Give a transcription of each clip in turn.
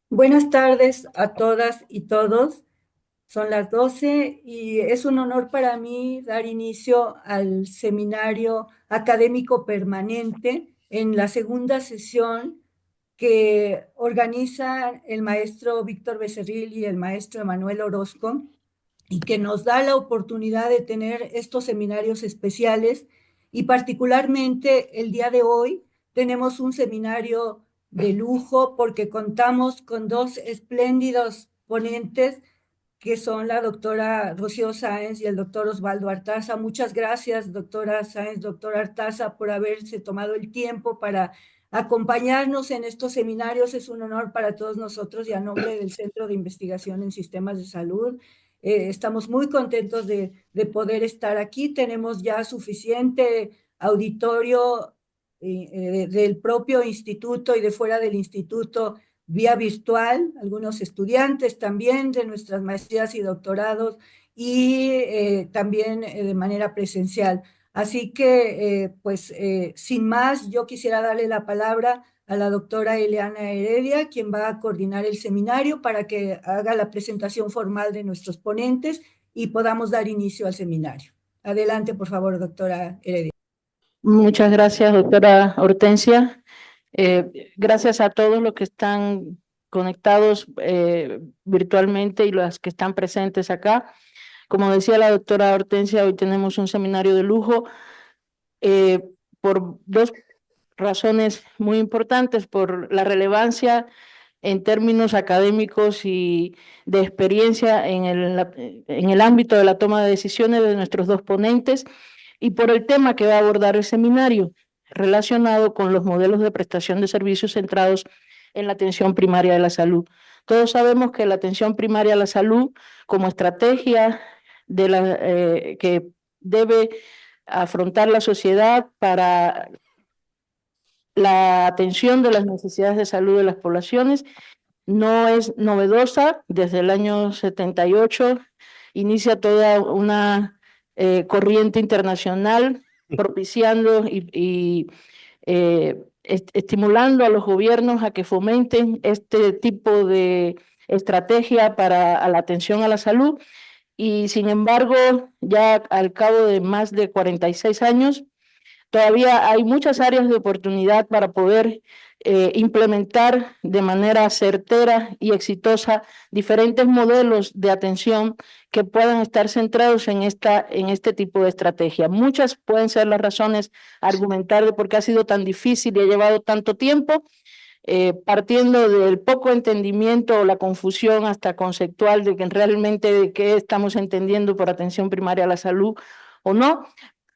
Buenas tardes a todas y todos. Son las 12 y es un honor para mí dar inicio al seminario académico permanente en la segunda sesión que organiza el maestro Víctor Becerril y el maestro Emanuel Orozco y que nos da la oportunidad de tener estos seminarios especiales y particularmente el día de hoy tenemos un seminario de lujo porque contamos con dos espléndidos ponentes que son la doctora Rocío Sáenz y el doctor Osvaldo Artaza. Muchas gracias, doctora Sáenz, doctor Artaza, por haberse tomado el tiempo para acompañarnos en estos seminarios. Es un honor para todos nosotros y a nombre del Centro de Investigación en Sistemas de Salud. Estamos muy contentos de poder estar aquí. Tenemos ya suficiente auditorio del propio instituto y de fuera del instituto vía virtual, algunos estudiantes también de nuestras maestrías y doctorados y también de manera presencial. Así que, sin más, yo quisiera darle la palabra a la doctora Eliana Heredia, quien va a coordinar el seminario para que haga la presentación formal de nuestros ponentes y podamos dar inicio al seminario. Adelante, por favor, doctora Heredia. Muchas gracias, doctora Hortensia. Gracias a todos los que están conectados virtualmente y los que están presentes acá. Como decía la doctora Hortensia, hoy tenemos un seminario de lujo por dos razones muy importantes: por la relevancia en términos académicos y de experiencia en el ámbito de la toma de decisiones de nuestros dos ponentes, y por el tema que va a abordar el seminario, relacionado con los modelos de prestación de servicios centrados en la atención primaria de la salud. Todos sabemos que la atención primaria a la salud, como estrategia que debe afrontar la sociedad para la atención de las necesidades de salud de las poblaciones, no es novedosa. Desde el año 78 inicia toda una corriente internacional propiciando y estimulando a los gobiernos a que fomenten este tipo de estrategia para la atención a la salud. Y sin embargo, ya al cabo de más de 46 años, todavía hay muchas áreas de oportunidad para poder implementar de manera certera y exitosa diferentes modelos de atención que puedan estar centrados en este tipo de estrategia. Muchas pueden ser las razones a argumentar de por qué ha sido tan difícil y ha llevado tanto tiempo, partiendo del poco entendimiento o la confusión hasta conceptual de que realmente de qué estamos entendiendo por atención primaria a la salud o no.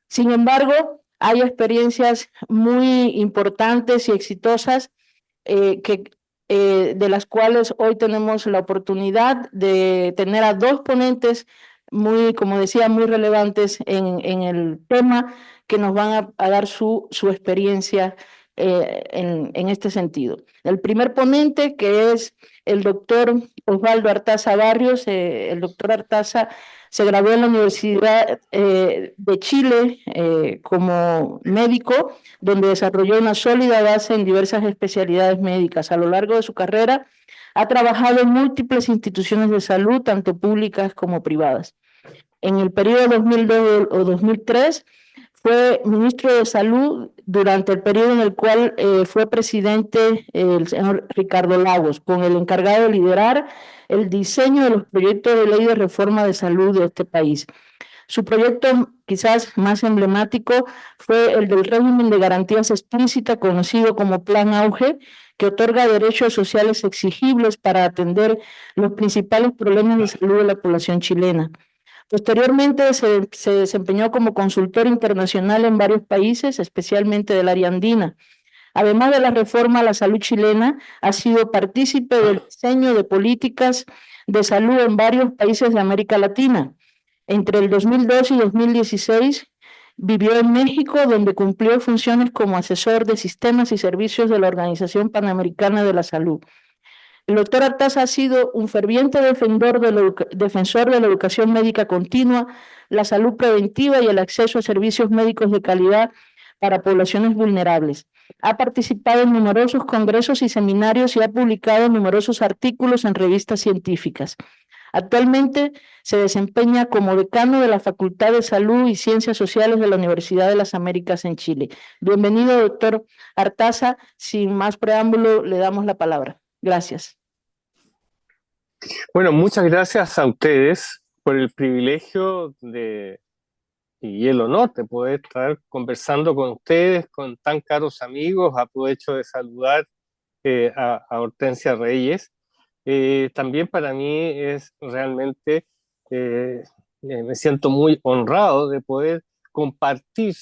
Sin embargo, hay experiencias muy importantes y exitosas de las cuales hoy tenemos la oportunidad de tener a dos ponentes muy, como decía, muy relevantes en el tema, que nos van a dar su experiencia en este sentido. El primer ponente, que es el doctor Osvaldo Artaza Barrios. El doctor Artaza se graduó en la Universidad de Chile como médico, donde desarrolló una sólida base en diversas especialidades médicas. A lo largo de su carrera ha trabajado en múltiples instituciones de salud, tanto públicas como privadas. En el periodo 2002 o 2003 fue ministro de Salud durante el periodo en el cual fue presidente el señor Ricardo Lagos, con el encargado de liderar el diseño de los proyectos de ley de reforma de salud de este país. Su proyecto quizás más emblemático fue el del régimen de garantías explícita, conocido como Plan Auge, que otorga derechos sociales exigibles para atender los principales problemas de salud de la población chilena. Posteriormente se desempeñó como consultor internacional en varios países, especialmente del área andina. Además de la reforma a la salud chilena, ha sido partícipe del diseño de políticas de salud en varios países de América Latina. Entre el 2002 y 2016 vivió en México, donde cumplió funciones como asesor de sistemas y servicios de la Organización Panamericana de la Salud. El doctor Artaza ha sido un ferviente defensor de la educación médica continua, la salud preventiva y el acceso a servicios médicos de calidad para poblaciones vulnerables. Ha participado en numerosos congresos y seminarios y ha publicado numerosos artículos en revistas científicas. Actualmente se desempeña como decano de la Facultad de Salud y Ciencias Sociales de la Universidad de las Américas en Chile. Bienvenido, doctor Artaza. Sin más preámbulo, le damos la palabra. Gracias. Bueno, muchas gracias a ustedes por el privilegio y el honor de poder estar conversando con ustedes, con tan caros amigos. Aprovecho de saludar a Hortensia Reyes. También para mí es realmente, me siento muy honrado de poder compartir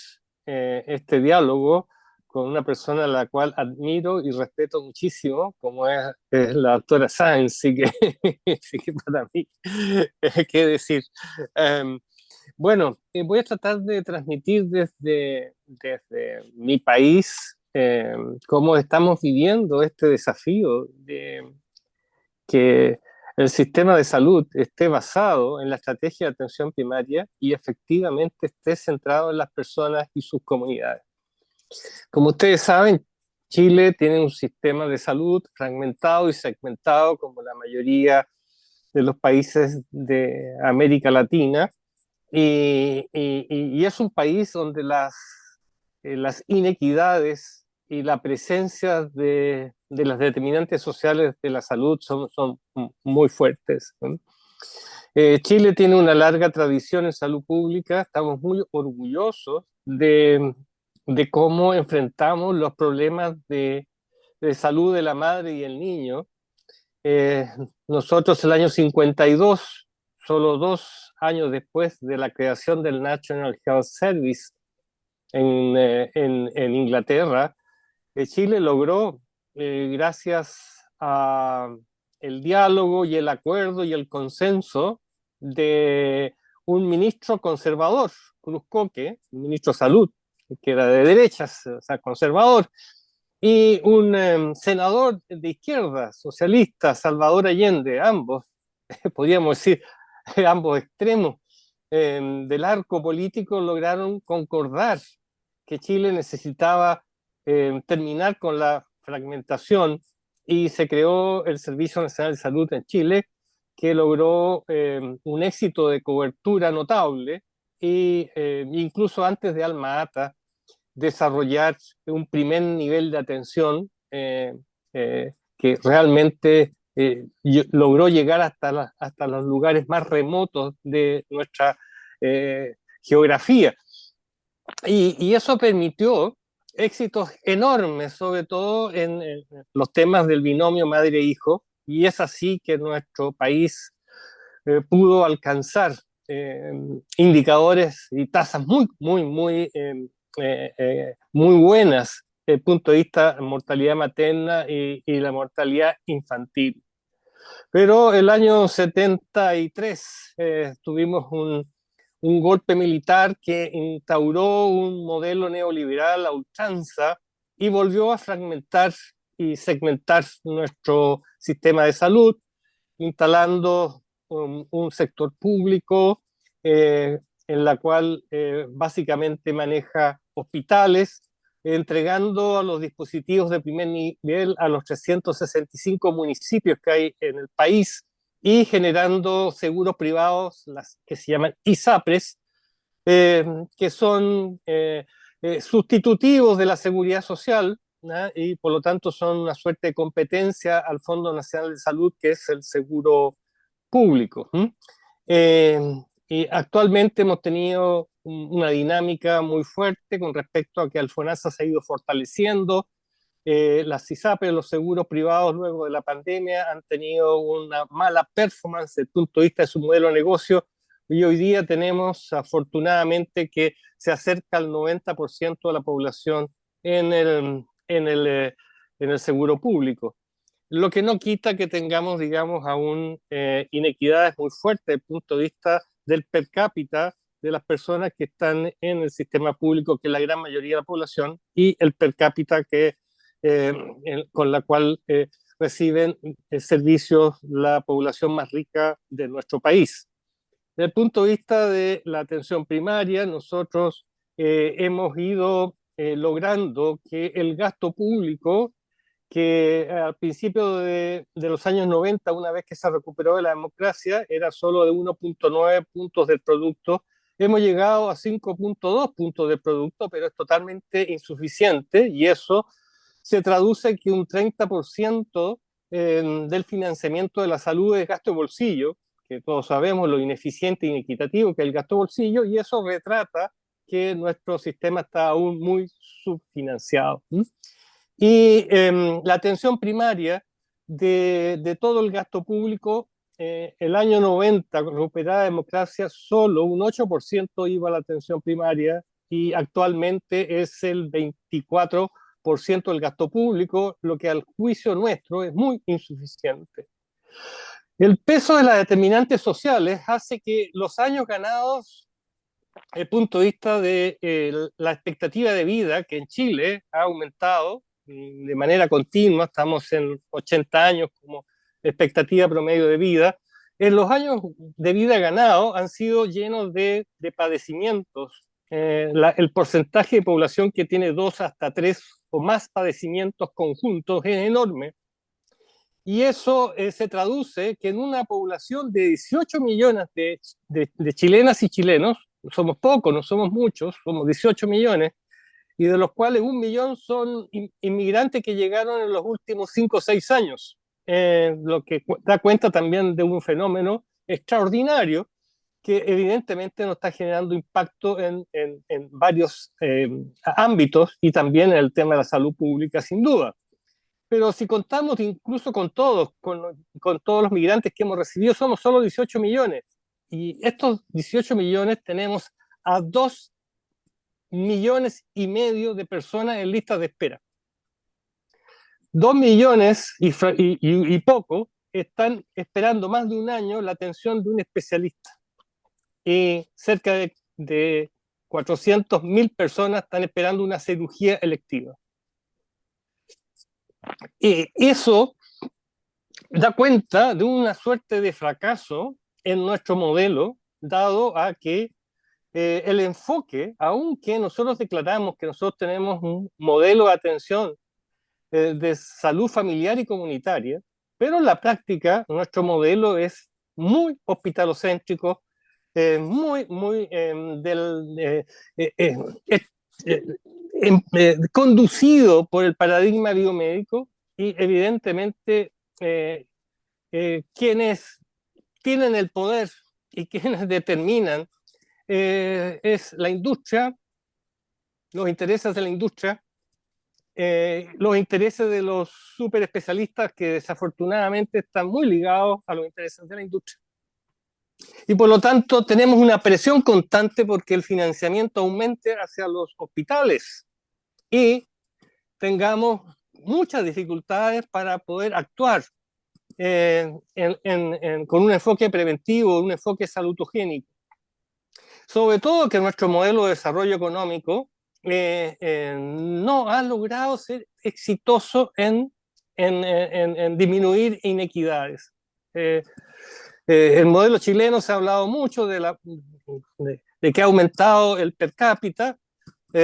este diálogo con una persona a la cual admiro y respeto muchísimo, como es la doctora Sáenz, sí que, sí que para mí, qué decir. Bueno, voy a tratar de transmitir desde mi país cómo estamos viviendo este desafío de que el sistema de salud esté basado en la estrategia de atención primaria y efectivamente esté centrado en las personas y sus comunidades. Como ustedes saben, Chile tiene un sistema de salud fragmentado y segmentado como la mayoría de los países de América Latina y es un país donde las inequidades y la presencia de las determinantes sociales de la salud son muy fuertes, ¿no? Chile tiene una larga tradición en salud pública, estamos muy orgullosos de cómo enfrentamos los problemas de salud de la madre y el niño. Eh, Nosotros el año 52, solo 2 años después de la creación del National Health Service en Inglaterra, Chile logró, gracias a el diálogo y el acuerdo y el consenso de un ministro conservador, Cruz Coque, un ministro de salud, que era de derechas, o sea, conservador, y un senador de izquierda, socialista, Salvador Allende, ambos, podríamos decir, ambos extremos del arco político, lograron concordar que Chile necesitaba terminar con la fragmentación y se creó el Servicio Nacional de Salud en Chile, que logró un éxito de cobertura notable y incluso antes de Alma Ata desarrollar un primer nivel de atención que realmente logró llegar hasta los lugares más remotos de nuestra geografía. Y eso permitió éxitos enormes, sobre todo en los temas del binomio madre-hijo, y es así que nuestro país pudo alcanzar indicadores y tasas muy buenas desde el punto de vista de mortalidad materna y la mortalidad infantil. Pero el año 73 tuvimos un golpe militar que instauró un modelo neoliberal a ultranza y volvió a fragmentar y segmentar nuestro sistema de salud, instalando un sector público en la cual básicamente maneja hospitales, entregando a los dispositivos de primer nivel a los 365 municipios que hay en el país y generando seguros privados, las que se llaman ISAPRES, que son sustitutivos de la seguridad social, ¿no? Y por lo tanto son una suerte de competencia al Fondo Nacional de Salud, que es el seguro público. Eh, y actualmente hemos tenido una dinámica muy fuerte con respecto a que Alfonasa se ha ido fortaleciendo. Las ISAPRES, los seguros privados luego de la pandemia han tenido una mala performance desde el punto de vista de su modelo de negocio y hoy día tenemos afortunadamente que se acerca al 90% de la población en el seguro público. Lo que no quita que tengamos, digamos, aún inequidades muy fuertes desde el punto de vista del per cápita de las personas que están en el sistema público, que es la gran mayoría de la población, y el per cápita con la cual reciben servicios la población más rica de nuestro país. Desde el punto de vista de la atención primaria, nosotros hemos ido logrando que el gasto público, que al principio de los años 90, una vez que se recuperó de la democracia, era solo de 1,9 puntos del producto, hemos llegado a 5,2 puntos del producto, pero es totalmente insuficiente, y eso se traduce en que un 30% del financiamiento de la salud es gasto de bolsillo, que todos sabemos lo ineficiente e inequitativo que es el gasto de bolsillo, y eso retrata que nuestro sistema está aún muy subfinanciado. Y la atención primaria de todo el gasto público, el año 90, recuperada la democracia, solo un 8% iba a la atención primaria, y actualmente es el 24% del gasto público, lo que al juicio nuestro es muy insuficiente. El peso de las determinantes sociales hace que los años ganados, desde el punto de vista de la expectativa de vida, que en Chile ha aumentado de manera continua, estamos en 80 años como expectativa promedio de vida, en los años de vida ganados han sido llenos de padecimientos. El porcentaje de población que tiene 2 hasta 3 o más padecimientos conjuntos es enorme. Y eso se traduce que en una población de 18 millones de chilenas y chilenos, somos pocos, no somos muchos, somos 18 millones, y de los cuales 1 millón son inmigrantes que llegaron en los últimos 5 o 6 años, lo que da cuenta también de un fenómeno extraordinario que evidentemente nos está generando impacto en varios ámbitos, y también en el tema de la salud pública, sin duda. Pero si contamos incluso con todos los migrantes que hemos recibido, somos solo 18 millones. Y estos 18 millones tenemos a 2,5 millones de personas en listas de espera. 2 millones y poco están esperando más de un año la atención de un especialista. Y cerca de 400.000 personas están esperando una cirugía electiva. Y eso da cuenta de una suerte de fracaso en nuestro modelo, dado a que el enfoque, aunque nosotros declaramos que nosotros tenemos un modelo de atención de salud familiar y comunitaria, pero en la práctica nuestro modelo es muy hospitalocéntrico, muy conducido por el paradigma biomédico, y evidentemente quienes tienen el poder y quienes determinan es la industria, los intereses de la industria, los intereses de los super especialistas, que desafortunadamente están muy ligados a los intereses de la industria. Y por lo tanto tenemos una presión constante porque el financiamiento aumente hacia los hospitales y tengamos muchas dificultades para poder actuar con un enfoque preventivo, un enfoque salutogénico. Sobre todo que nuestro modelo de desarrollo económico no ha logrado ser exitoso en disminuir inequidades. El modelo chileno se ha hablado mucho de que ha aumentado el per cápita, y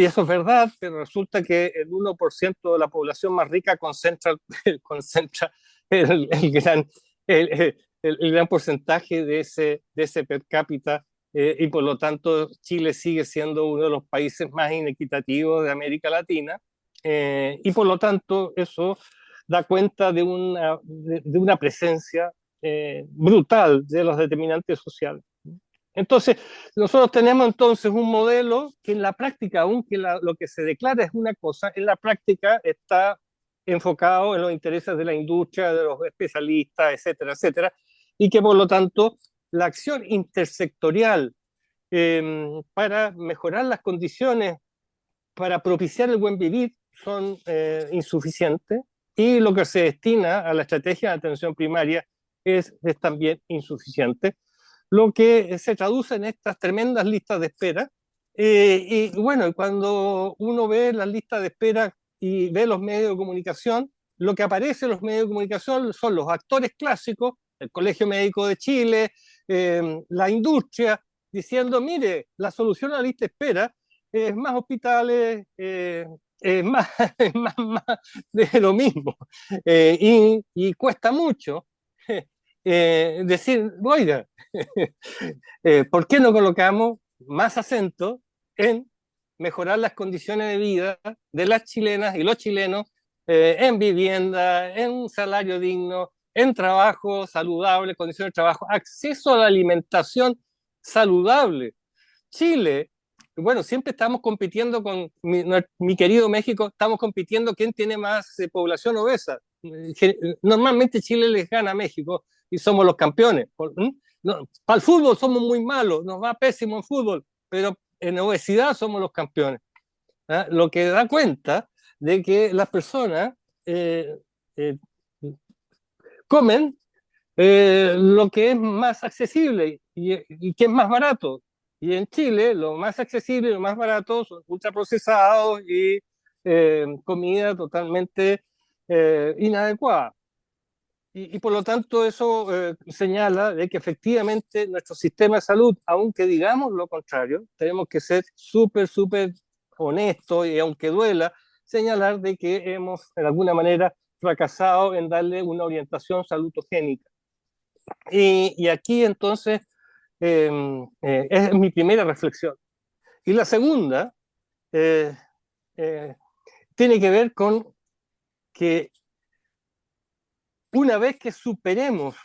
eso es verdad, pero resulta que el 1% de la población más rica concentra el gran porcentaje de ese per cápita, y por lo tanto Chile sigue siendo uno de los países más inequitativos de América Latina, y por lo tanto eso da cuenta de una presencia brutal de los determinantes sociales. Entonces, nosotros tenemos entonces un modelo que en la práctica, aunque lo que se declara es una cosa, en la práctica está enfocado en los intereses de la industria, de los especialistas, etcétera, etcétera, y que por lo tanto la acción intersectorial para mejorar las condiciones, para propiciar el buen vivir, son insuficientes, y lo que se destina a la estrategia de atención primaria es también insuficiente, lo que se traduce en estas tremendas listas de espera. Y bueno, cuando uno ve las listas de espera y ve los medios de comunicación, lo que aparece en los medios de comunicación son los actores clásicos, el Colegio Médico de Chile, la industria, diciendo, mire, la solución a la lista de espera más hospitales, más, más de lo mismo. Y cuesta mucho decir, oiga, ¿por qué no colocamos más acento en mejorar las condiciones de vida de las chilenas y los chilenos en vivienda, en un salario digno, en trabajo saludable, condiciones de trabajo, acceso a la alimentación saludable? Chile, bueno, siempre estamos compitiendo con mi querido México, estamos compitiendo quién tiene más población obesa. Normalmente Chile les gana a México y somos los campeones. No, para el fútbol somos muy malos, nos va pésimo en fútbol, pero en obesidad somos los campeones. ¿Ah? Lo que da cuenta de que las personas eh, eh, comen lo que es más accesible y que es más barato. Y en Chile lo más accesible y lo más barato son ultraprocesados y comida totalmente inadecuada. Y por lo tanto eso señala de que efectivamente nuestro sistema de salud, aunque digamos lo contrario, tenemos que ser súper honestos y aunque duela, señalar de que hemos de alguna manera fracasado en darle una orientación salutogénica. Y aquí entonces es mi primera reflexión. Y la segunda eh, eh, tiene que ver con que una vez que superemos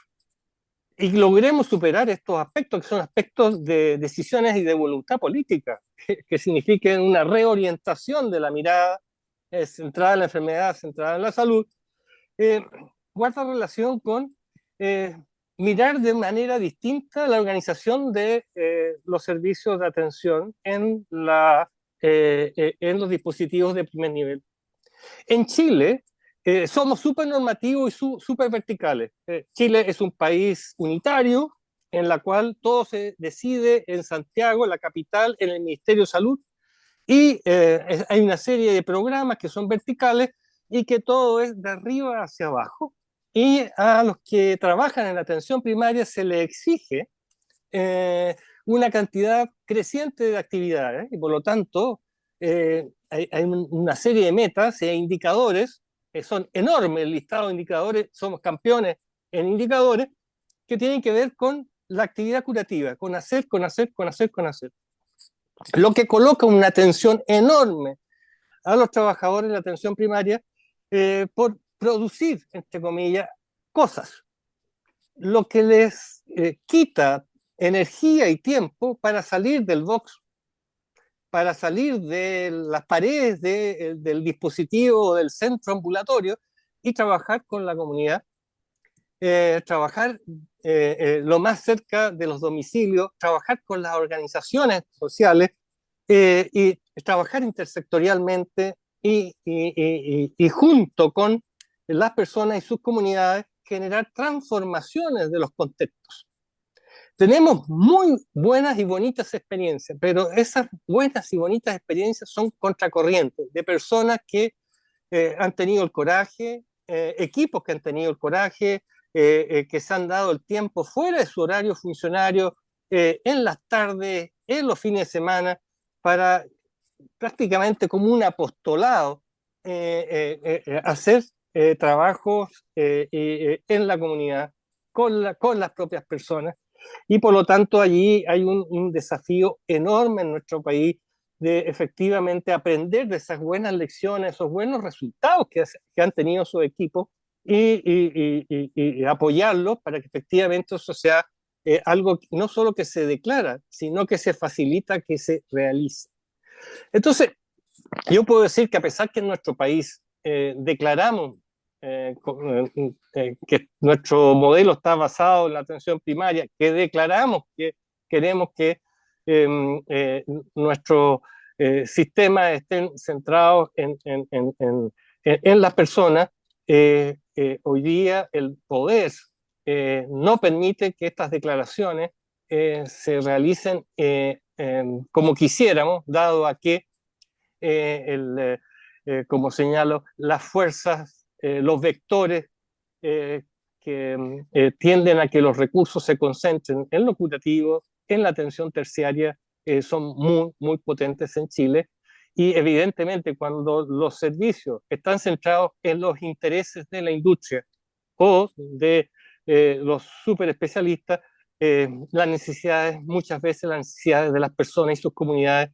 y logremos superar estos aspectos, que son aspectos de decisiones y de voluntad política, que signifiquen una reorientación de la mirada centrada en la enfermedad, centrada en la salud, guarda relación con mirar de manera distinta la organización de los servicios de atención en los dispositivos de primer nivel. En Chile somos súper normativos y súper verticales. Chile es un país unitario en la cual todo se decide en Santiago, la capital, en el Ministerio de Salud, y hay una serie de programas que son verticales y que todo es de arriba hacia abajo. Y a los que trabajan en la atención primaria se les exige una cantidad creciente de actividades y por lo tanto hay una serie de metas e indicadores, son enormes el listado de indicadores, somos campeones en indicadores que tienen que ver con la actividad curativa, con hacer. Lo que coloca una tensión enorme a los trabajadores de la atención primaria por producir, entre comillas, cosas, lo que les quita energía y tiempo para salir del box, para salir de las paredes del dispositivo o del centro ambulatorio y trabajar con la comunidad, trabajar lo más cerca de los domicilios, trabajar con las organizaciones sociales y trabajar intersectorialmente y junto con las personas y sus comunidades generar transformaciones de los contextos. Tenemos muy buenas y bonitas experiencias, pero esas buenas y bonitas experiencias son contracorrientes de personas que han tenido el coraje, equipos que han tenido el coraje, que se han dado el tiempo fuera de su horario funcionario, en las tardes, en los fines de semana, para prácticamente como un apostolado hacer trabajos en la comunidad, con las propias personas. Y por lo tanto allí hay un desafío enorme en nuestro país de efectivamente aprender de esas buenas lecciones, esos buenos resultados que han tenido sus equipos y apoyarlos para que efectivamente eso sea algo no solo que se declara, sino que se facilita que se realice. Entonces, yo puedo decir que a pesar que en nuestro país declaramos que nuestro modelo está basado en la atención primaria, que declaramos que queremos que nuestro sistema esté centrado en las personas, hoy día el poder no permite que estas declaraciones se realicen como quisiéramos, dado a que como señalo, las fuerzas, los vectores que tienden a que los recursos se concentren en lo curativo, en la atención terciaria son muy potentes en Chile. Y evidentemente cuando los servicios están centrados en los intereses de la industria o de los super especialistas, las necesidades, muchas veces las necesidades de las personas y sus comunidades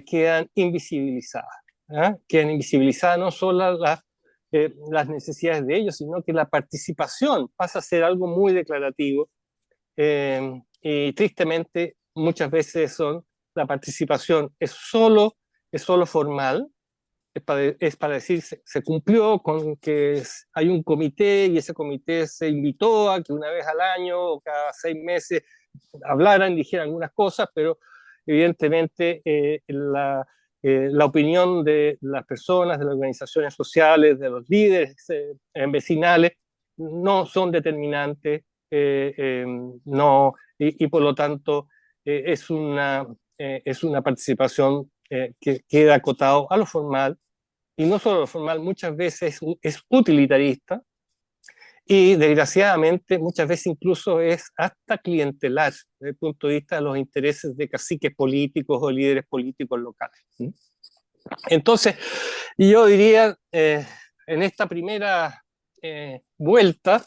quedan invisibilizadas. Quedan invisibilizadas no solo las necesidades de ellos, sino que la participación pasa a ser algo muy declarativo, y tristemente muchas veces la participación es solo formal, es para decir se cumplió con que hay un comité y ese comité se invitó a que una vez al año o cada 6 meses hablaran, dijeran algunas cosas, pero evidentemente la opinión de las personas, de las organizaciones sociales, de los líderes vecinales, no son determinantes, no, y por lo tanto es una participación que queda acotado a lo formal, y no solo lo formal, muchas veces es utilitarista, y desgraciadamente muchas veces incluso es hasta clientelar desde el punto de vista de los intereses de caciques políticos o líderes políticos locales. Entonces, yo diría, en esta primera vuelta,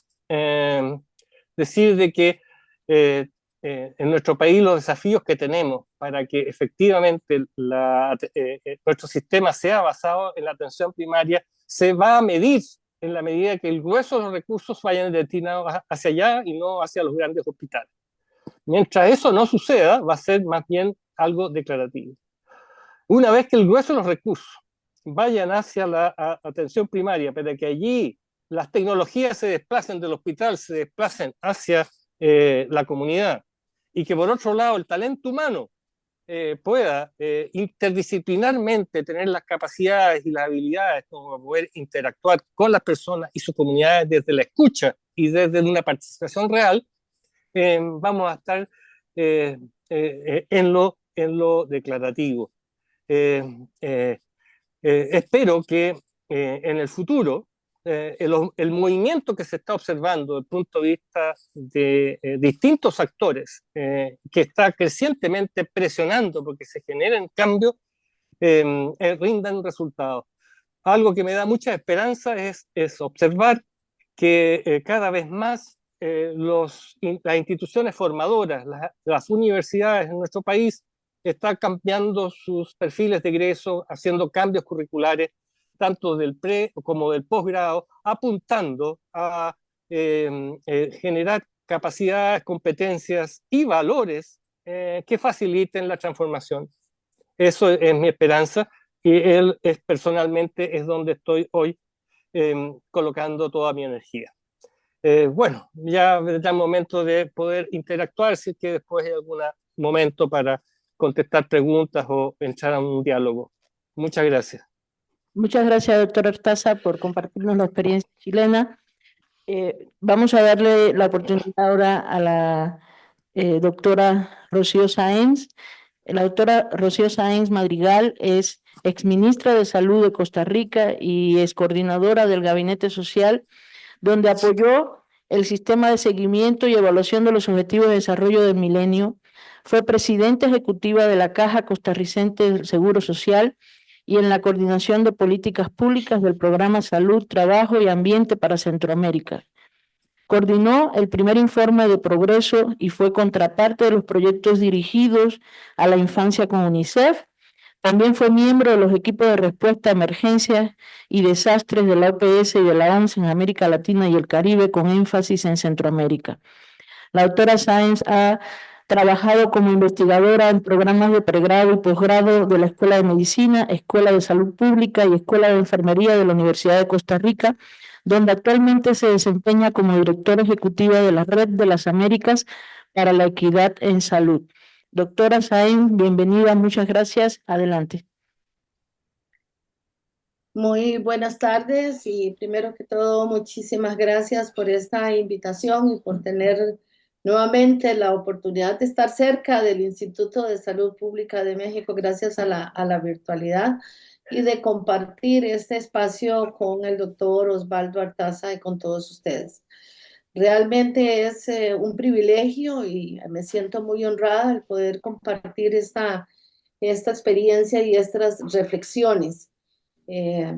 decir de que en nuestro país los desafíos que tenemos para que efectivamente nuestro sistema sea basado en la atención primaria se va a medir en la medida que el grueso de los recursos vayan destinados hacia allá y no hacia los grandes hospitales. Mientras eso no suceda, va a ser más bien algo declarativo. Una vez que el grueso de los recursos vayan hacia la atención primaria, pero que allí las tecnologías se desplacen del hospital, se desplacen hacia la comunidad, y que por otro lado el talento humano pueda interdisciplinarmente tener las capacidades y las habilidades como poder interactuar con las personas y sus comunidades desde la escucha y desde una participación real, vamos a estar en lo declarativo. Espero que en el futuro el movimiento que se está observando desde el punto de vista de distintos actores, que está crecientemente presionando porque se generen cambios, rindan resultados. Algo que me da mucha esperanza es observar que cada vez más las instituciones formadoras, las universidades en nuestro país, están cambiando sus perfiles de egreso, haciendo cambios curriculares, tanto del pre como del posgrado, apuntando a generar capacidades, competencias y valores que faciliten la transformación. Eso es mi esperanza, y él personalmente es donde estoy hoy colocando toda mi energía. Bueno, ya vendrá el momento de poder interactuar, si es que después hay algún momento para contestar preguntas o entrar a un diálogo. Muchas gracias. Muchas gracias, doctor Artaza, por compartirnos la experiencia chilena. Vamos a darle la oportunidad ahora a la doctora Rocío Sáenz. La doctora Rocío Sáenz Madrigal es exministra de Salud de Costa Rica y es coordinadora del Gabinete Social, donde apoyó el sistema de seguimiento y evaluación de los Objetivos de Desarrollo del Milenio. Fue presidenta ejecutiva de la Caja Costarricense del Seguro Social y en la coordinación de políticas públicas del Programa Salud, Trabajo y Ambiente para Centroamérica. Coordinó el primer informe de progreso y fue contraparte de los proyectos dirigidos a la infancia con UNICEF. También fue miembro de los equipos de respuesta a emergencias y desastres de la OPS y de la OMS en América Latina y el Caribe, con énfasis en Centroamérica. La doctora Sáenz ha trabajado como investigadora en programas de pregrado y posgrado de la Escuela de Medicina, Escuela de Salud Pública y Escuela de Enfermería de la Universidad de Costa Rica, donde actualmente se desempeña como directora ejecutiva de la Red de las Américas para la Equidad en Salud. Doctora Sáenz, bienvenida, muchas gracias. Adelante. Muy buenas tardes y primero que todo muchísimas gracias por esta invitación y por tener nuevamente la oportunidad de estar cerca del Instituto de Salud Pública de México gracias a la virtualidad y de compartir este espacio con el doctor Osvaldo Artaza y con todos ustedes. Realmente es un privilegio y me siento muy honrada al poder compartir esta experiencia y estas reflexiones. Eh,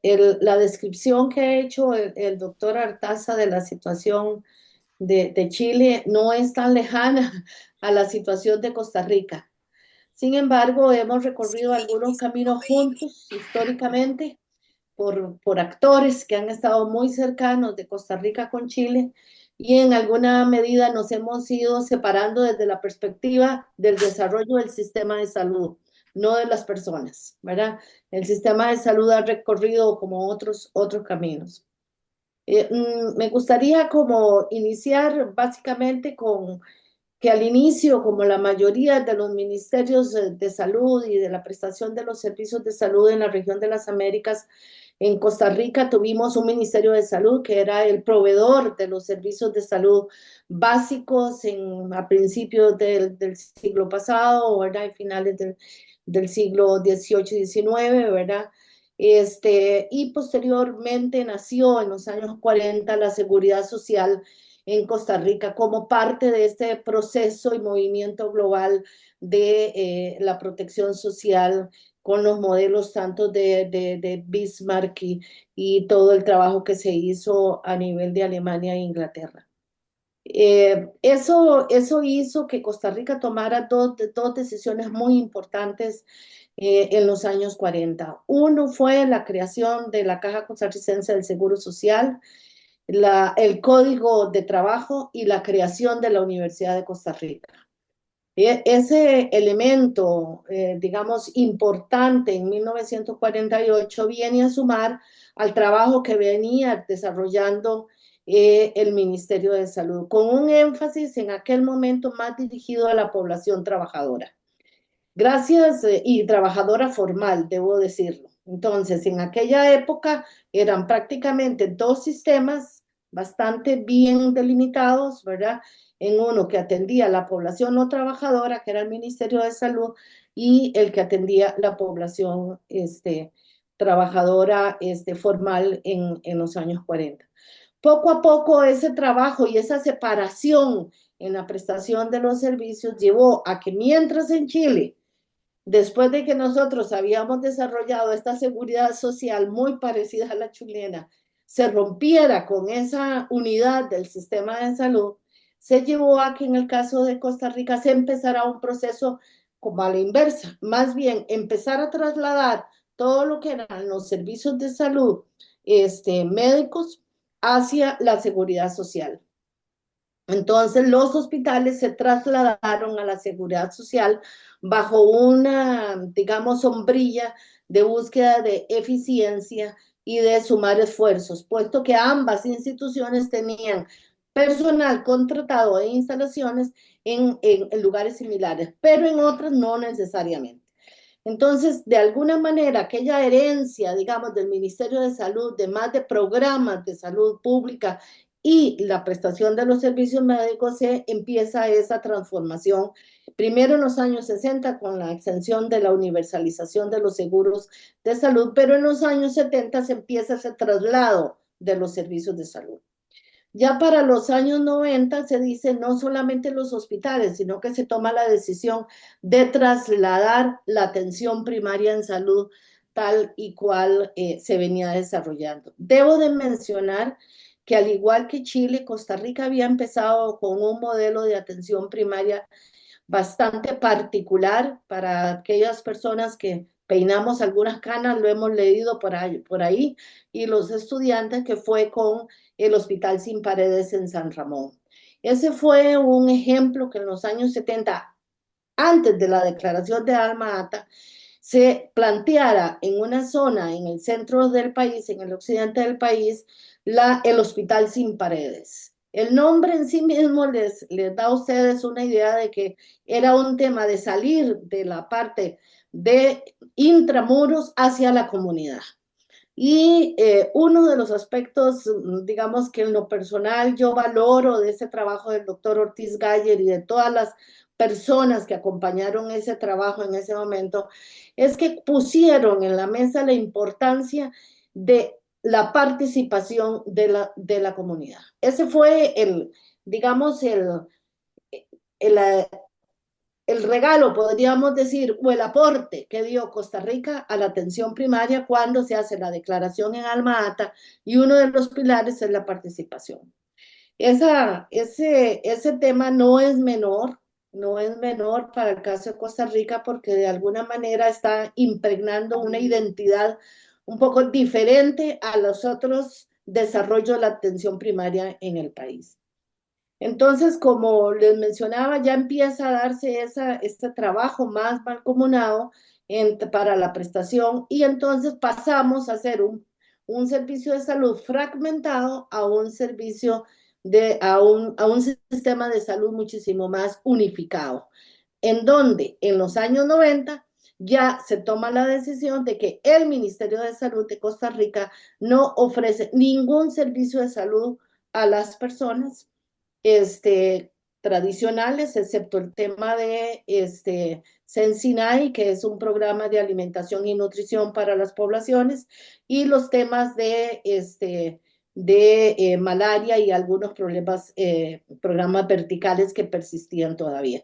la descripción que ha hecho el doctor Artaza de la situación de Chile no es tan lejana a la situación de Costa Rica. Sin embargo, hemos recorrido algunos caminos juntos históricamente por actores que han estado muy cercanos de Costa Rica con Chile y en alguna medida nos hemos ido separando desde la perspectiva del desarrollo del sistema de salud, no de las personas, ¿verdad? El sistema de salud ha recorrido como otros caminos. Me gustaría como iniciar básicamente con que al inicio, como la mayoría de los ministerios de salud y de la prestación de los servicios de salud en la región de las Américas, en Costa Rica tuvimos un ministerio de salud que era el proveedor de los servicios de salud básicos a principios del siglo pasado, ¿verdad? Y finales del siglo XVIII y XIX, ¿verdad? Y posteriormente nació en los años 40 la Seguridad Social en Costa Rica como parte de este proceso y movimiento global de la protección social con los modelos tanto de Bismarck y todo el trabajo que se hizo a nivel de Alemania e Inglaterra. Eso hizo que Costa Rica tomara dos decisiones muy importantes en los años 40. Uno fue la creación de la Caja Costarricense del Seguro Social, el Código de Trabajo y la creación de la Universidad de Costa Rica. Ese elemento, digamos, importante en 1948 viene a sumar al trabajo que venía desarrollando el Ministerio de Salud, con un énfasis en aquel momento más dirigido a la población trabajadora. Gracias, y trabajadora formal, debo decirlo. Entonces, en aquella época eran prácticamente dos sistemas bastante bien delimitados, ¿verdad? En uno que atendía a la población no trabajadora, que era el Ministerio de Salud, y el que atendía la población trabajadora formal en los años 40. Poco a poco ese trabajo y esa separación en la prestación de los servicios llevó a que mientras en Chile, después de que nosotros habíamos desarrollado esta seguridad social muy parecida a la chilena, se rompiera con esa unidad del sistema de salud, se llevó a que en el caso de Costa Rica se empezara un proceso como a la inversa, más bien empezar a trasladar todo lo que eran los servicios de salud médicos hacia la seguridad social. Entonces los hospitales se trasladaron a la seguridad social bajo una, digamos, sombrilla de búsqueda de eficiencia y de sumar esfuerzos, puesto que ambas instituciones tenían personal contratado e instalaciones en lugares similares, pero en otras no necesariamente. Entonces, de alguna manera, aquella herencia, digamos, del Ministerio de Salud, de más de programas de salud pública y la prestación de los servicios médicos, se empieza esa transformación. Primero en los años 60 con la extensión de la universalización de los seguros de salud, pero en los años 70 se empieza ese traslado de los servicios de salud. Ya para los años 90 se dice no solamente los hospitales, sino que se toma la decisión de trasladar la atención primaria en salud tal y cual se venía desarrollando. Debo de mencionar que al igual que Chile, Costa Rica había empezado con un modelo de atención primaria bastante particular para aquellas personas que peinamos algunas canas, lo hemos leído por ahí, y los estudiantes, que fue con el Hospital Sin Paredes en San Ramón. Ese fue un ejemplo que en los años 70, antes de la declaración de Alma Ata, se planteara en una zona en el centro del país, en el occidente del país, el Hospital Sin Paredes. El nombre en sí mismo les da a ustedes una idea de que era un tema de salir de la parte de intramuros hacia la comunidad. Y uno de los aspectos, digamos, que en lo personal yo valoro de ese trabajo del doctor Ortiz Galler y de todas las personas que acompañaron ese trabajo en ese momento, es que pusieron en la mesa la importancia de la participación de la comunidad. Ese fue digamos, el, el regalo, podríamos decir, o el aporte que dio Costa Rica a la atención primaria cuando se hace la declaración en Alma Ata, y uno de los pilares es la participación. Ese tema no es menor, no es menor para el caso de Costa Rica, porque de alguna manera está impregnando una identidad un poco diferente a los otros desarrollos de la atención primaria en el país. Entonces, como les mencionaba, ya empieza a darse este trabajo más mancomunado para la prestación, y entonces pasamos a hacer un servicio de salud fragmentado a un servicio a un sistema de salud muchísimo más unificado, en donde en los años 90 ya se toma la decisión de que el Ministerio de Salud de Costa Rica no ofrece ningún servicio de salud a las personas tradicionales, excepto el tema de Sensinay, que es un programa de alimentación y nutrición para las poblaciones, y los temas de malaria y algunos programas verticales que persistían todavía.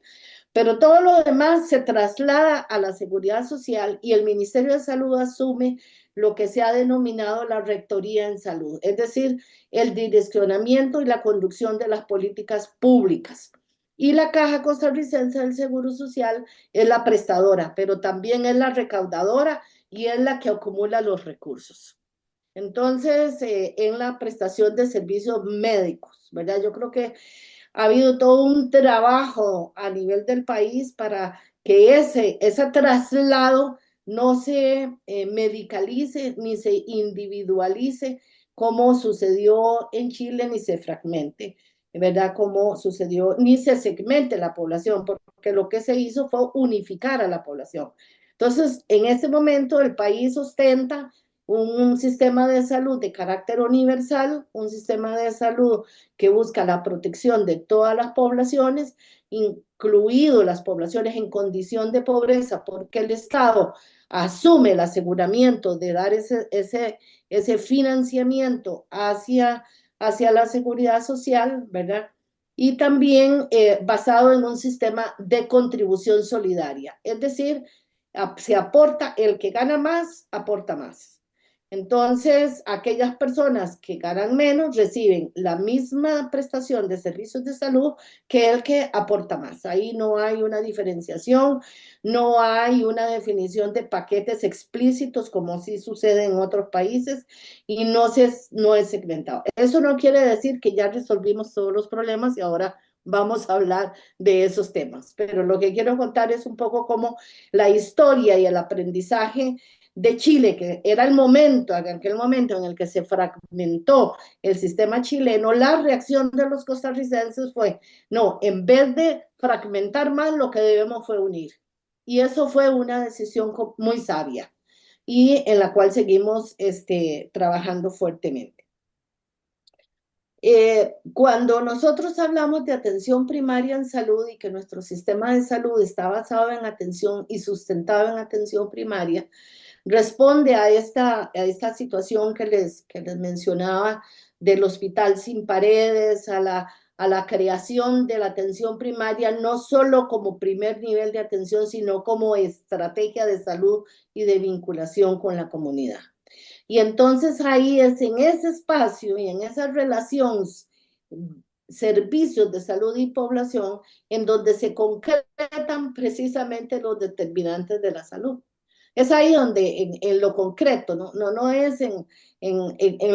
Pero todo lo demás se traslada a la seguridad social, y el Ministerio de Salud asume lo que se ha denominado la rectoría en salud, es decir, el direccionamiento y la conducción de las políticas públicas. Y la Caja Costarricense del Seguro Social es la prestadora, pero también es la recaudadora y es la que acumula los recursos. Entonces, en la prestación de servicios médicos, ¿verdad? Yo creo que ha habido todo un trabajo a nivel del país para que ese traslado no se medicalice ni se individualice como sucedió en Chile, ni se fragmente, ¿verdad? Como sucedió, ni se segmente la población, porque lo que se hizo fue unificar a la población. Entonces, en este momento el país ostenta un sistema de salud de carácter universal, un sistema de salud que busca la protección de todas las poblaciones, incluido las poblaciones en condición de pobreza, porque el Estado asume el aseguramiento de dar ese financiamiento hacia la seguridad social, ¿verdad? Y también basado en un sistema de contribución solidaria, es decir, se aporta, el que gana más, aporta más. Entonces, aquellas personas que ganan menos reciben la misma prestación de servicios de salud que el que aporta más. Ahí no hay una diferenciación, no hay una definición de paquetes explícitos como sí sucede en otros países, y no es segmentado. Eso no quiere decir que ya resolvimos todos los problemas y ahora vamos a hablar de esos temas, pero lo que quiero contar es un poco cómo la historia y el aprendizaje de Chile, que era aquel momento en el que se fragmentó el sistema chileno, la reacción de los costarricenses fue, no, en vez de fragmentar más, lo que debemos fue unir. Y eso fue una decisión muy sabia, y en la cual seguimos trabajando fuertemente. Cuando nosotros hablamos de atención primaria en salud y que nuestro sistema de salud está basado en atención y sustentado en atención primaria, responde a esta situación que les mencionaba del hospital sin paredes, a la creación de la atención primaria, no solo como primer nivel de atención, sino como estrategia de salud y de vinculación con la comunidad. Y entonces ahí es en ese espacio y en esas relaciones, servicios de salud y población, en donde se concretan precisamente los determinantes de la salud. Es ahí donde en lo concreto, no es en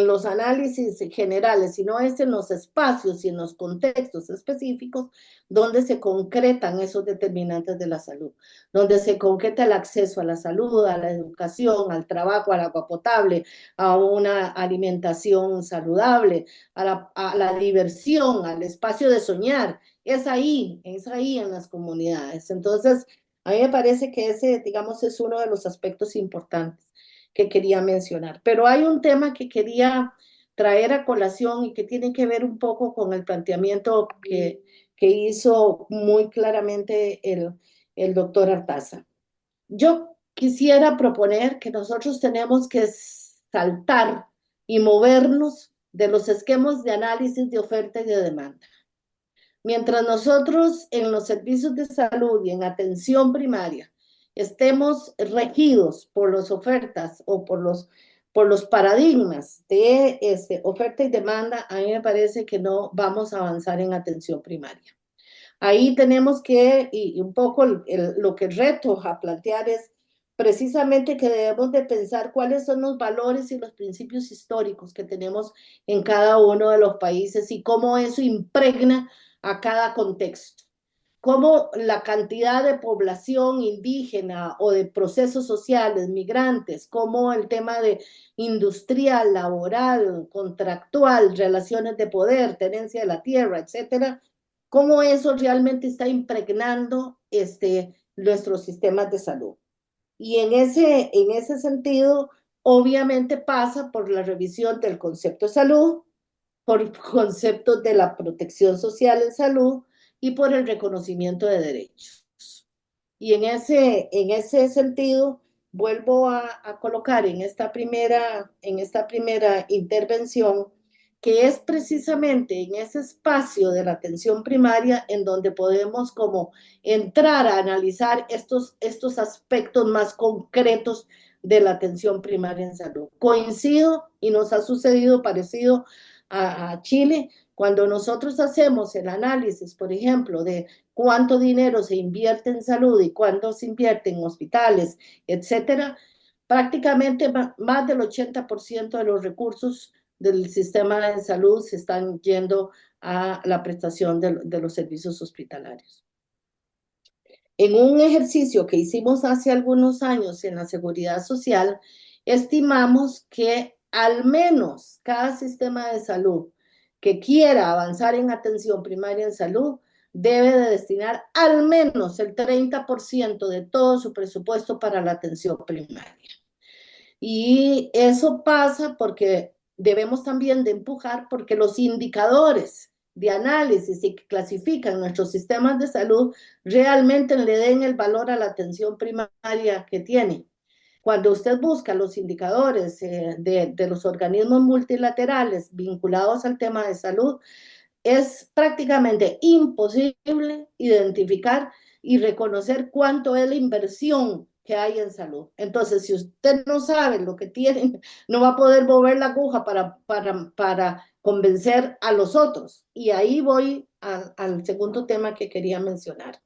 los análisis generales, sino es en los espacios y en los contextos específicos donde se concretan esos determinantes de la salud, donde se concreta el acceso a la salud, a la educación, al trabajo, al agua potable, a una alimentación saludable, a la diversión, al espacio de soñar. Es ahí en las comunidades. Entonces, a mí me parece que ese, digamos, es uno de los aspectos importantes que quería mencionar. Pero hay un tema que quería traer a colación y que tiene que ver un poco con el planteamiento que hizo muy claramente el doctor Artaza. Yo quisiera proponer que nosotros tenemos que saltar y movernos de los esquemas de análisis de oferta y de demanda. Mientras nosotros en los servicios de salud y en atención primaria estemos regidos por las ofertas o por los paradigmas de oferta y demanda, a mí me parece que no vamos a avanzar en atención primaria. Ahí tenemos que, y un poco lo que reto a plantear es precisamente que debemos de pensar cuáles son los valores y los principios históricos que tenemos en cada uno de los países y cómo eso impregna a cada contexto. Cómo la cantidad de población indígena o de procesos sociales, migrantes, cómo el tema de industrial, laboral, contractual, relaciones de poder, tenencia de la tierra, etcétera, cómo eso realmente está impregnando nuestros sistemas de salud. Y en ese sentido, obviamente pasa por la revisión del concepto de salud, por conceptos de la protección social en salud y por el reconocimiento de derechos. Y en ese sentido, vuelvo a colocar en esta primera intervención que es precisamente en ese espacio de la atención primaria en donde podemos como entrar a analizar estos aspectos más concretos de la atención primaria en salud. Coincido y nos ha sucedido parecido a Chile, cuando nosotros hacemos el análisis, por ejemplo, de cuánto dinero se invierte en salud y cuánto se invierte en hospitales, etcétera, prácticamente más del 80% de los recursos del sistema de salud se están yendo a la prestación de los servicios hospitalarios. En un ejercicio que hicimos hace algunos años en la Seguridad Social, estimamos que al menos cada sistema de salud que quiera avanzar en atención primaria en salud debe de destinar al menos el 30% de todo su presupuesto para la atención primaria. Y eso pasa porque debemos también de empujar porque los indicadores de análisis y que clasifican nuestros sistemas de salud realmente le den el valor a la atención primaria que tienen. Cuando usted busca los indicadores de los organismos multilaterales vinculados al tema de salud, es prácticamente imposible identificar y reconocer cuánto es la inversión que hay en salud. Entonces, si usted no sabe lo que tiene, no va a poder mover la aguja para convencer a los otros. Y ahí voy al segundo tema que quería mencionar.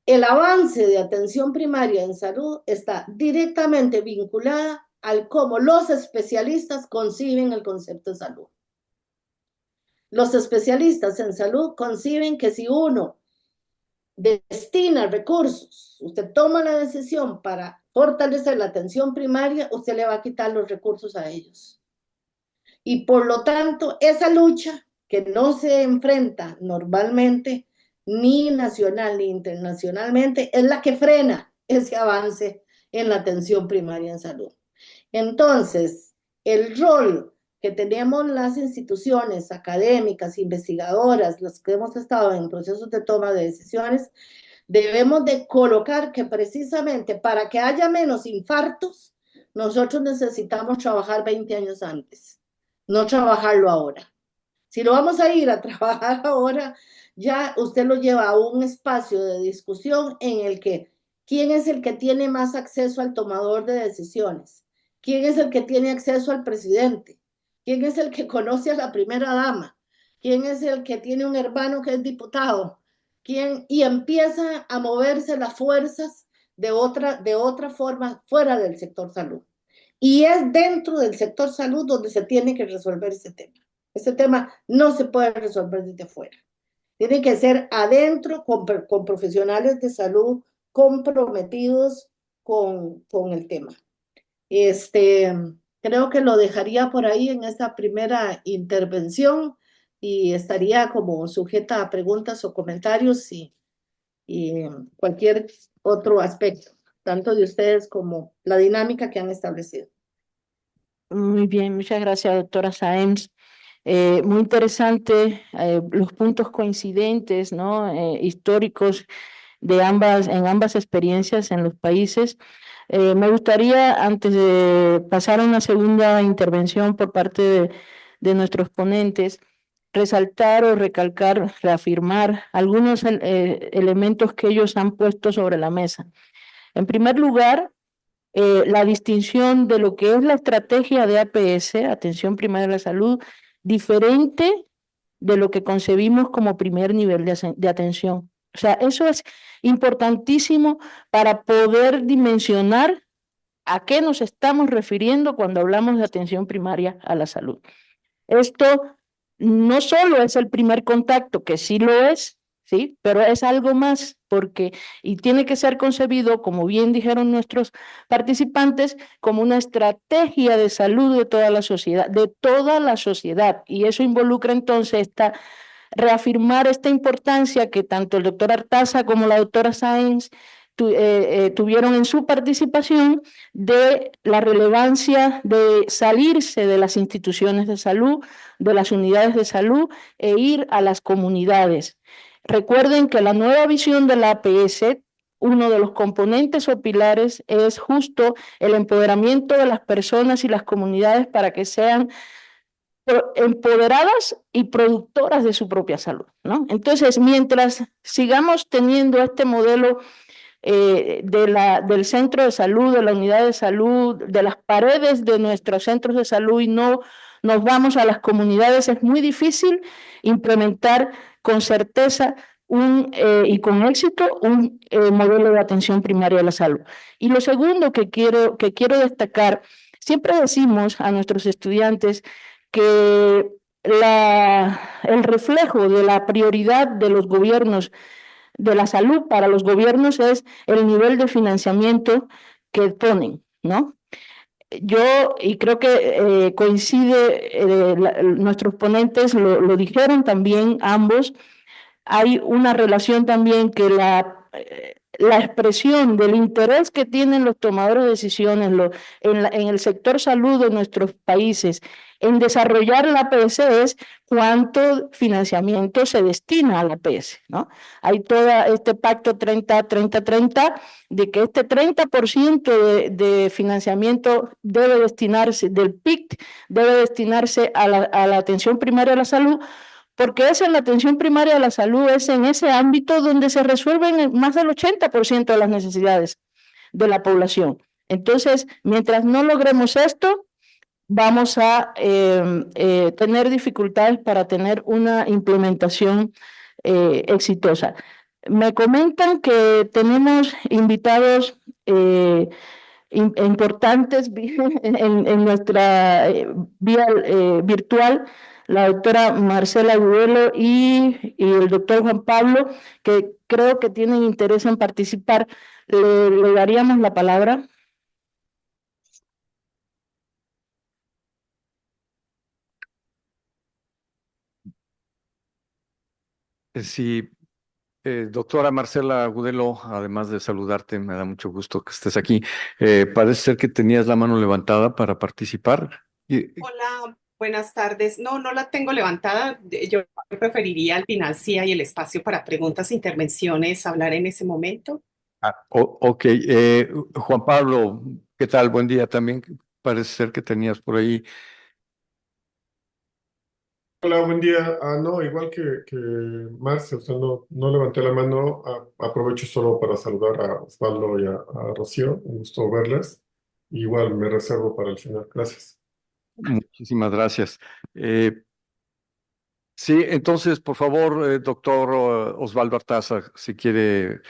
El avance de atención primaria en salud está directamente vinculada al cómo los especialistas conciben el concepto de salud. Los especialistas en salud conciben que si uno destina recursos, usted toma la decisión para fortalecer la atención primaria, usted le va a quitar los recursos a ellos. Y por lo tanto, esa lucha que no se enfrenta normalmente, ni nacional ni internacionalmente, es la que frena ese avance en la atención primaria en salud. Entonces, el rol que tenemos las instituciones académicas, investigadoras, los que hemos estado en procesos de toma de decisiones, debemos de colocar que precisamente para que haya menos infartos, nosotros necesitamos trabajar 20 años antes, no trabajarlo ahora. Si lo vamos a ir a trabajar ahora, ya usted lo lleva a un espacio de discusión en el que ¿quién es el que tiene más acceso al tomador de decisiones? ¿Quién es el que tiene acceso al presidente? ¿Quién es el que conoce a la primera dama? ¿Quién es el que tiene un hermano que es diputado? ¿Quién? Y empieza a moverse las fuerzas de otra forma fuera del sector salud. Y es dentro del sector salud donde se tiene que resolver ese tema. Ese tema no se puede resolver desde fuera. Tiene que ser adentro con profesionales de salud comprometidos con el tema. Creo que lo dejaría por ahí en esta primera intervención y estaría como sujeta a preguntas o comentarios y cualquier otro aspecto, tanto de ustedes como la dinámica que han establecido. Muy bien, muchas gracias, doctora Sáenz. Muy interesante los puntos coincidentes, ¿no? Históricos en ambas experiencias en los países. Me gustaría, antes de pasar a una segunda intervención por parte de nuestros ponentes, resaltar o recalcar, reafirmar algunos elementos que ellos han puesto sobre la mesa. En primer lugar, la distinción de lo que es la estrategia de APS, Atención Primaria a la Salud, diferente de lo que concebimos como primer nivel de atención. O sea, eso es importantísimo para poder dimensionar a qué nos estamos refiriendo cuando hablamos de atención primaria a la salud. Esto no solo es el primer contacto, que sí lo es, ¿sí? Pero es algo más, y tiene que ser concebido, como bien dijeron nuestros participantes, como una estrategia de salud de toda la sociedad, y eso involucra entonces reafirmar esta importancia que tanto el doctor Artaza como la doctora Sáenz tuvieron en su participación, de la relevancia de salirse de las instituciones de salud, de las unidades de salud, e ir a las comunidades. Recuerden que la nueva visión de la APS, uno de los componentes o pilares es justo el empoderamiento de las personas y las comunidades para que sean empoderadas y productoras de su propia salud, ¿no? Entonces, mientras sigamos teniendo este modelo del centro de salud, de la unidad de salud, de las paredes de nuestros centros de salud, y no nos vamos a las comunidades, es muy difícil implementar con certeza y con éxito un modelo de atención primaria de la salud. Y lo segundo que quiero destacar, siempre decimos a nuestros estudiantes que el reflejo de la prioridad de los gobiernos de la salud para los gobiernos es el nivel de financiamiento que ponen, ¿no? Y creo que coincide, nuestros ponentes lo dijeron también ambos, hay una relación también que la expresión del interés que tienen los tomadores de decisiones en el sector salud de nuestros países en desarrollar la APS es cuánto financiamiento se destina a la APS, ¿no? Hay todo este pacto 30-30-30 de que este 30% de financiamiento debe destinarse, del PIC, debe destinarse a la atención primaria de la salud, porque es en la atención primaria de la salud, es en ese ámbito donde se resuelven más del 80% de las necesidades de la población. Entonces, mientras no logremos esto, vamos a tener dificultades para tener una implementación exitosa. Me comentan que tenemos invitados importantes en nuestra vía virtual, la doctora Marcela Agudelo y el doctor Juan Pablo, que creo que tienen interés en participar. Le daríamos la palabra. Sí, doctora Marcela Agudelo, además de saludarte, me da mucho gusto que estés aquí. Parece ser que tenías la mano levantada para participar. Hola, buenas tardes. No, no la tengo levantada. Yo preferiría al final, sí hay el espacio para preguntas e intervenciones, hablar en ese momento. Ok. Juan Pablo, ¿qué tal? Buen día también. Parece ser que tenías por ahí. Hola, buen día. No, igual que Marce, o sea, no levanté la mano. Aprovecho solo para saludar a Osvaldo y a Rocío. Un gusto verles. Igual me reservo para el final. Gracias. Muchísimas gracias. Sí, entonces, por favor, doctor Osvaldo Artaza, si quiere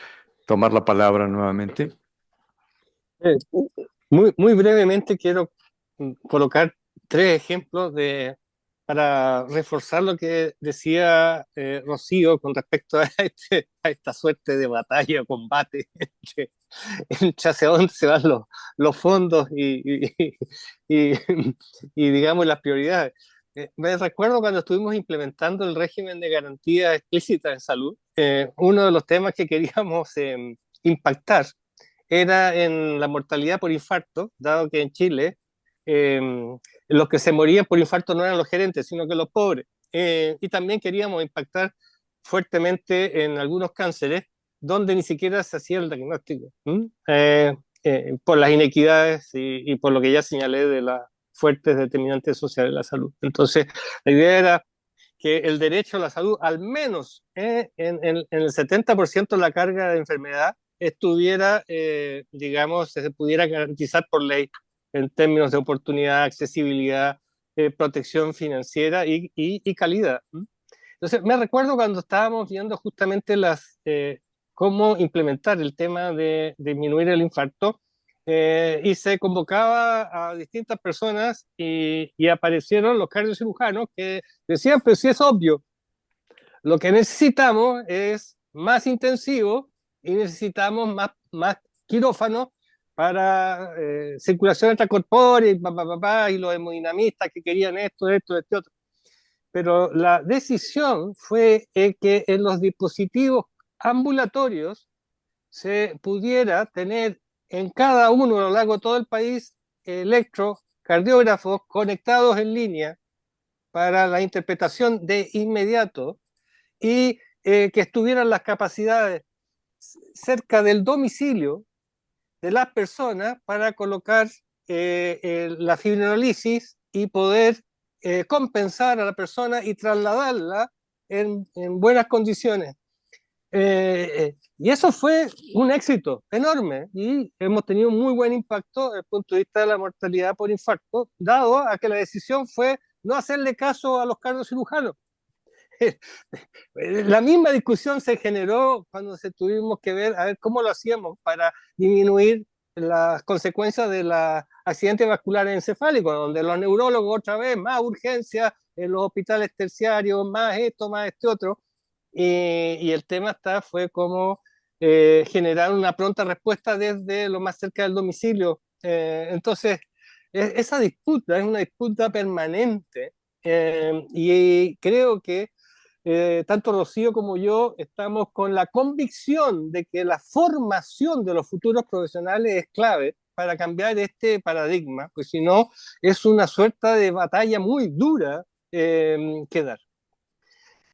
tomar la palabra nuevamente. Muy brevemente quiero colocar 3 ejemplos para reforzar lo que decía Rocío con respecto a esta suerte de batalla o combate entre hacia dónde se van los fondos y digamos las prioridades. Me recuerdo cuando estuvimos implementando el régimen de garantía explícita en salud, uno de los temas que queríamos impactar era en la mortalidad por infarto, dado que en Chile los que se morían por infarto no eran los gerentes, sino que los pobres. Y también queríamos impactar fuertemente en algunos cánceres, donde ni siquiera se hacía el diagnóstico, por las inequidades y por lo que ya señalé de las fuertes determinantes sociales de la salud. Entonces, la idea era que el derecho a la salud, al menos en el 70% de la carga de enfermedad, estuviera, digamos, se pudiera garantizar por ley en términos de oportunidad, accesibilidad, protección financiera y calidad. Entonces, me recuerdo cuando estábamos viendo justamente cómo implementar el tema de disminuir el infarto, y se convocaba a distintas personas y aparecieron los cardiocirujanos que decían, pero sí es obvio, lo que necesitamos es más intensivo y necesitamos más quirófanos para circulación extracorpórea y los hemodinamistas que querían esto, este otro. Pero la decisión fue que en los dispositivos ambulatorios se pudiera tener en cada uno a lo largo de todo el país electrocardiógrafos conectados en línea para la interpretación de inmediato y que estuvieran las capacidades cerca del domicilio de las personas para colocar la fibrinolisis y poder compensar a la persona y trasladarla en buenas condiciones. Y eso fue un éxito enorme y hemos tenido un muy buen impacto desde el punto de vista de la mortalidad por infarto, dado a que la decisión fue no hacerle caso a los cardiocirujanos. La misma discusión se generó cuando tuvimos que ver a ver cómo lo hacíamos para disminuir las consecuencias de los accidentes vasculares encefálicos, donde los neurólogos otra vez, más urgencias en los hospitales terciarios, más esto, más este otro, y el tema fue cómo generar una pronta respuesta desde lo más cerca del domicilio. Entonces, esa disputa es una disputa permanente, y creo que tanto Rocío como yo estamos con la convicción de que la formación de los futuros profesionales es clave para cambiar este paradigma, pues si no, es una suerte de batalla muy dura que dar.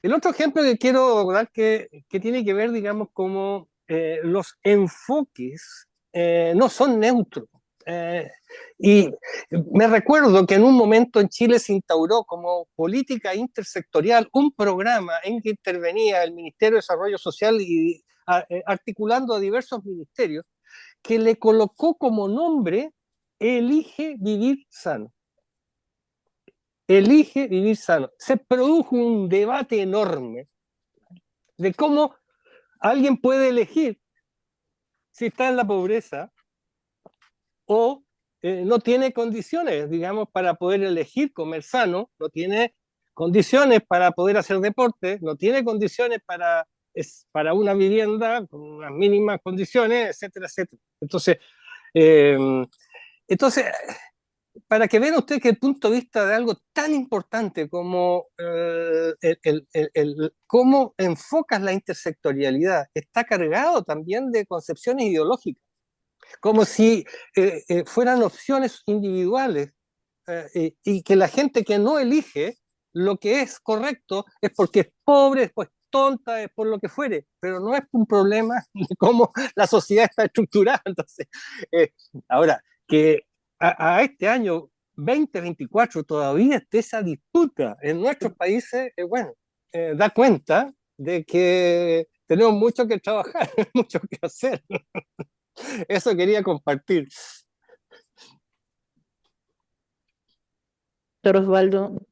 El otro ejemplo que quiero dar que tiene que ver, digamos, como los enfoques no son neutros. Y me recuerdo que en un momento en Chile se instauró como política intersectorial un programa en que intervenía el Ministerio de Desarrollo Social y articulando a diversos ministerios, que le colocó como nombre Elige Vivir Sano. Elige Vivir Sano. Se produjo un debate enorme de cómo alguien puede elegir si está en la pobreza o no tiene condiciones, digamos, para poder elegir comer sano, no tiene condiciones para poder hacer deporte, no tiene condiciones para una vivienda con unas mínimas condiciones, etcétera, etcétera. Entonces, para que vean ustedes que el punto de vista de algo tan importante como cómo enfocas la intersectorialidad está cargado también de concepciones ideológicas, como si fueran opciones individuales, y que la gente que no elige lo que es correcto es porque es pobre, es pues tonta, es por lo que fuere, pero no es un problema de cómo la sociedad está estructurada. Entonces, ahora, que a este año 2024 todavía esté esa disputa en nuestros países, bueno, da cuenta de que tenemos mucho que trabajar, mucho que hacer. Eso quería compartir. Doctor Osvaldo.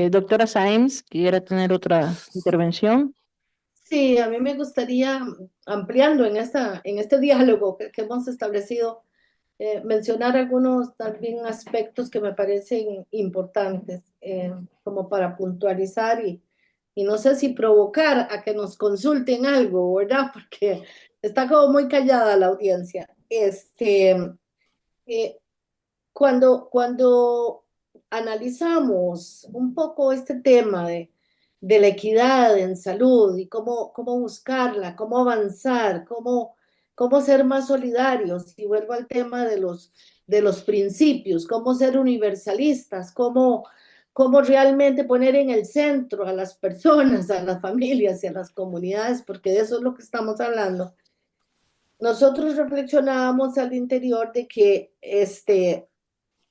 Doctora Sáenz, ¿quiere tener otra intervención? Sí, a mí me gustaría, ampliando en este diálogo que hemos establecido, mencionar algunos también aspectos que me parecen importantes, como para puntualizar y no sé si provocar a que nos consulten algo, ¿verdad? Porque está como muy callada la audiencia. Cuando analizamos un poco este tema de la equidad en salud y cómo buscarla, cómo avanzar, cómo ser más solidarios, y vuelvo al tema de los principios, cómo ser universalistas, cómo cómo realmente poner en el centro a las personas, a las familias y a las comunidades, porque de eso es lo que estamos hablando. Nosotros reflexionábamos al interior de que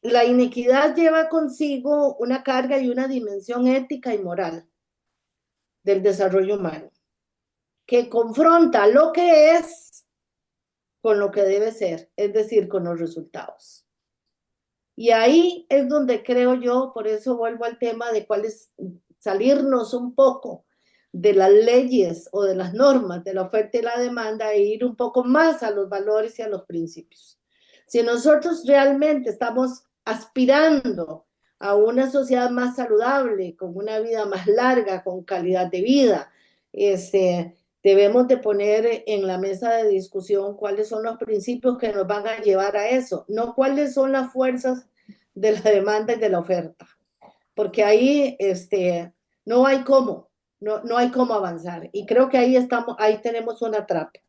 la inequidad lleva consigo una carga y una dimensión ética y moral del desarrollo humano, que confronta lo que es con lo que debe ser, es decir, con los resultados. Y ahí es donde creo yo, por eso vuelvo al tema de cuál es salirnos un poco de las leyes o de las normas de la oferta y la demanda e ir un poco más a los valores y a los principios. Si nosotros realmente estamos aspirando a una sociedad más saludable, con una vida más larga, con calidad de vida, debemos de poner en la mesa de discusión cuáles son los principios que nos van a llevar a eso, no cuáles son las fuerzas de la demanda y de la oferta, porque ahí no hay cómo, no hay cómo avanzar. Y creo que ahí tenemos una trampa.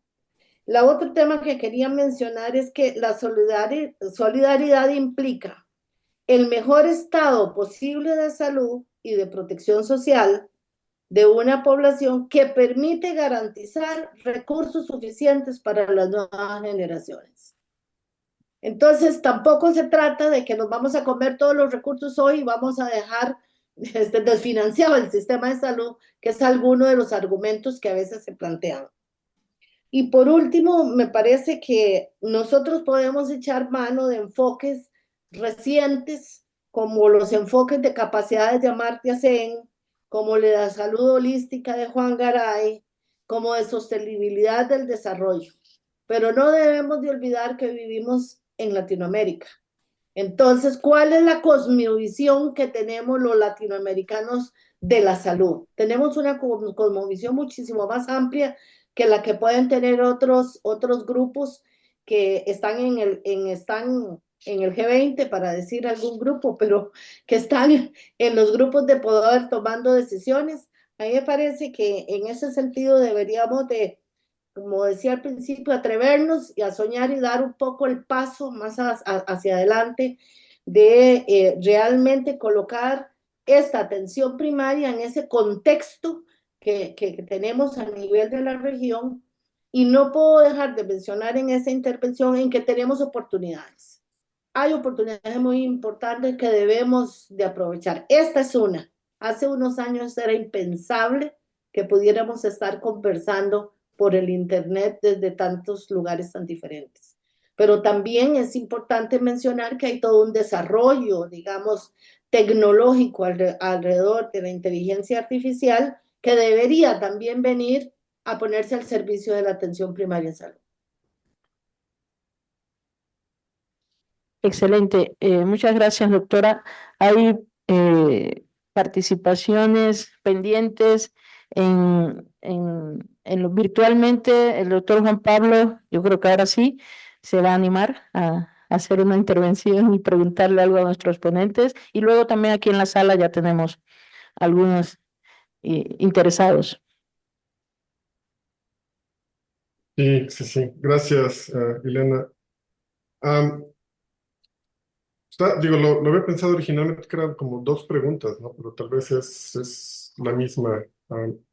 La otro tema que quería mencionar es que la solidaridad implica el mejor estado posible de salud y de protección social de una población que permite garantizar recursos suficientes para las nuevas generaciones. Entonces, tampoco se trata de que nos vamos a comer todos los recursos hoy y vamos a dejar desfinanciado el sistema de salud, que es alguno de los argumentos que a veces se plantean. Y por último, me parece que nosotros podemos echar mano de enfoques recientes, como los enfoques de capacidades de Amartya Sen, como la salud holística de Juan Garay, como de sostenibilidad del desarrollo. Pero no debemos de olvidar que vivimos en Latinoamérica. Entonces, ¿cuál es la cosmovisión que tenemos los latinoamericanos de la salud? Tenemos una cosmovisión muchísimo más amplia que la que pueden tener otros grupos que están en el G20, para decir algún grupo, pero que están en los grupos de poder tomando decisiones. A mí me parece que en ese sentido deberíamos de, como decía al principio, atrevernos y a soñar y dar un poco el paso más hacia adelante de realmente colocar esta atención primaria en ese contexto que tenemos a nivel de la región. Y no puedo dejar de mencionar en esa intervención en que tenemos oportunidades. Hay oportunidades muy importantes que debemos de aprovechar. Esta es una. Hace unos años era impensable que pudiéramos estar conversando por el Internet desde tantos lugares tan diferentes. Pero también es importante mencionar que hay todo un desarrollo, digamos, tecnológico alrededor de la inteligencia artificial que debería también venir a ponerse al servicio de la atención primaria en salud. Excelente. Muchas gracias, doctora. Hay participaciones pendientes virtualmente. El doctor Juan Pablo, yo creo que ahora sí, se va a animar a hacer una intervención y preguntarle algo a nuestros ponentes. Y luego también aquí en la sala ya tenemos algunos interesados. Sí. Gracias, Elena. Lo había pensado originalmente que eran como dos preguntas, ¿no? Pero tal vez es la misma. Un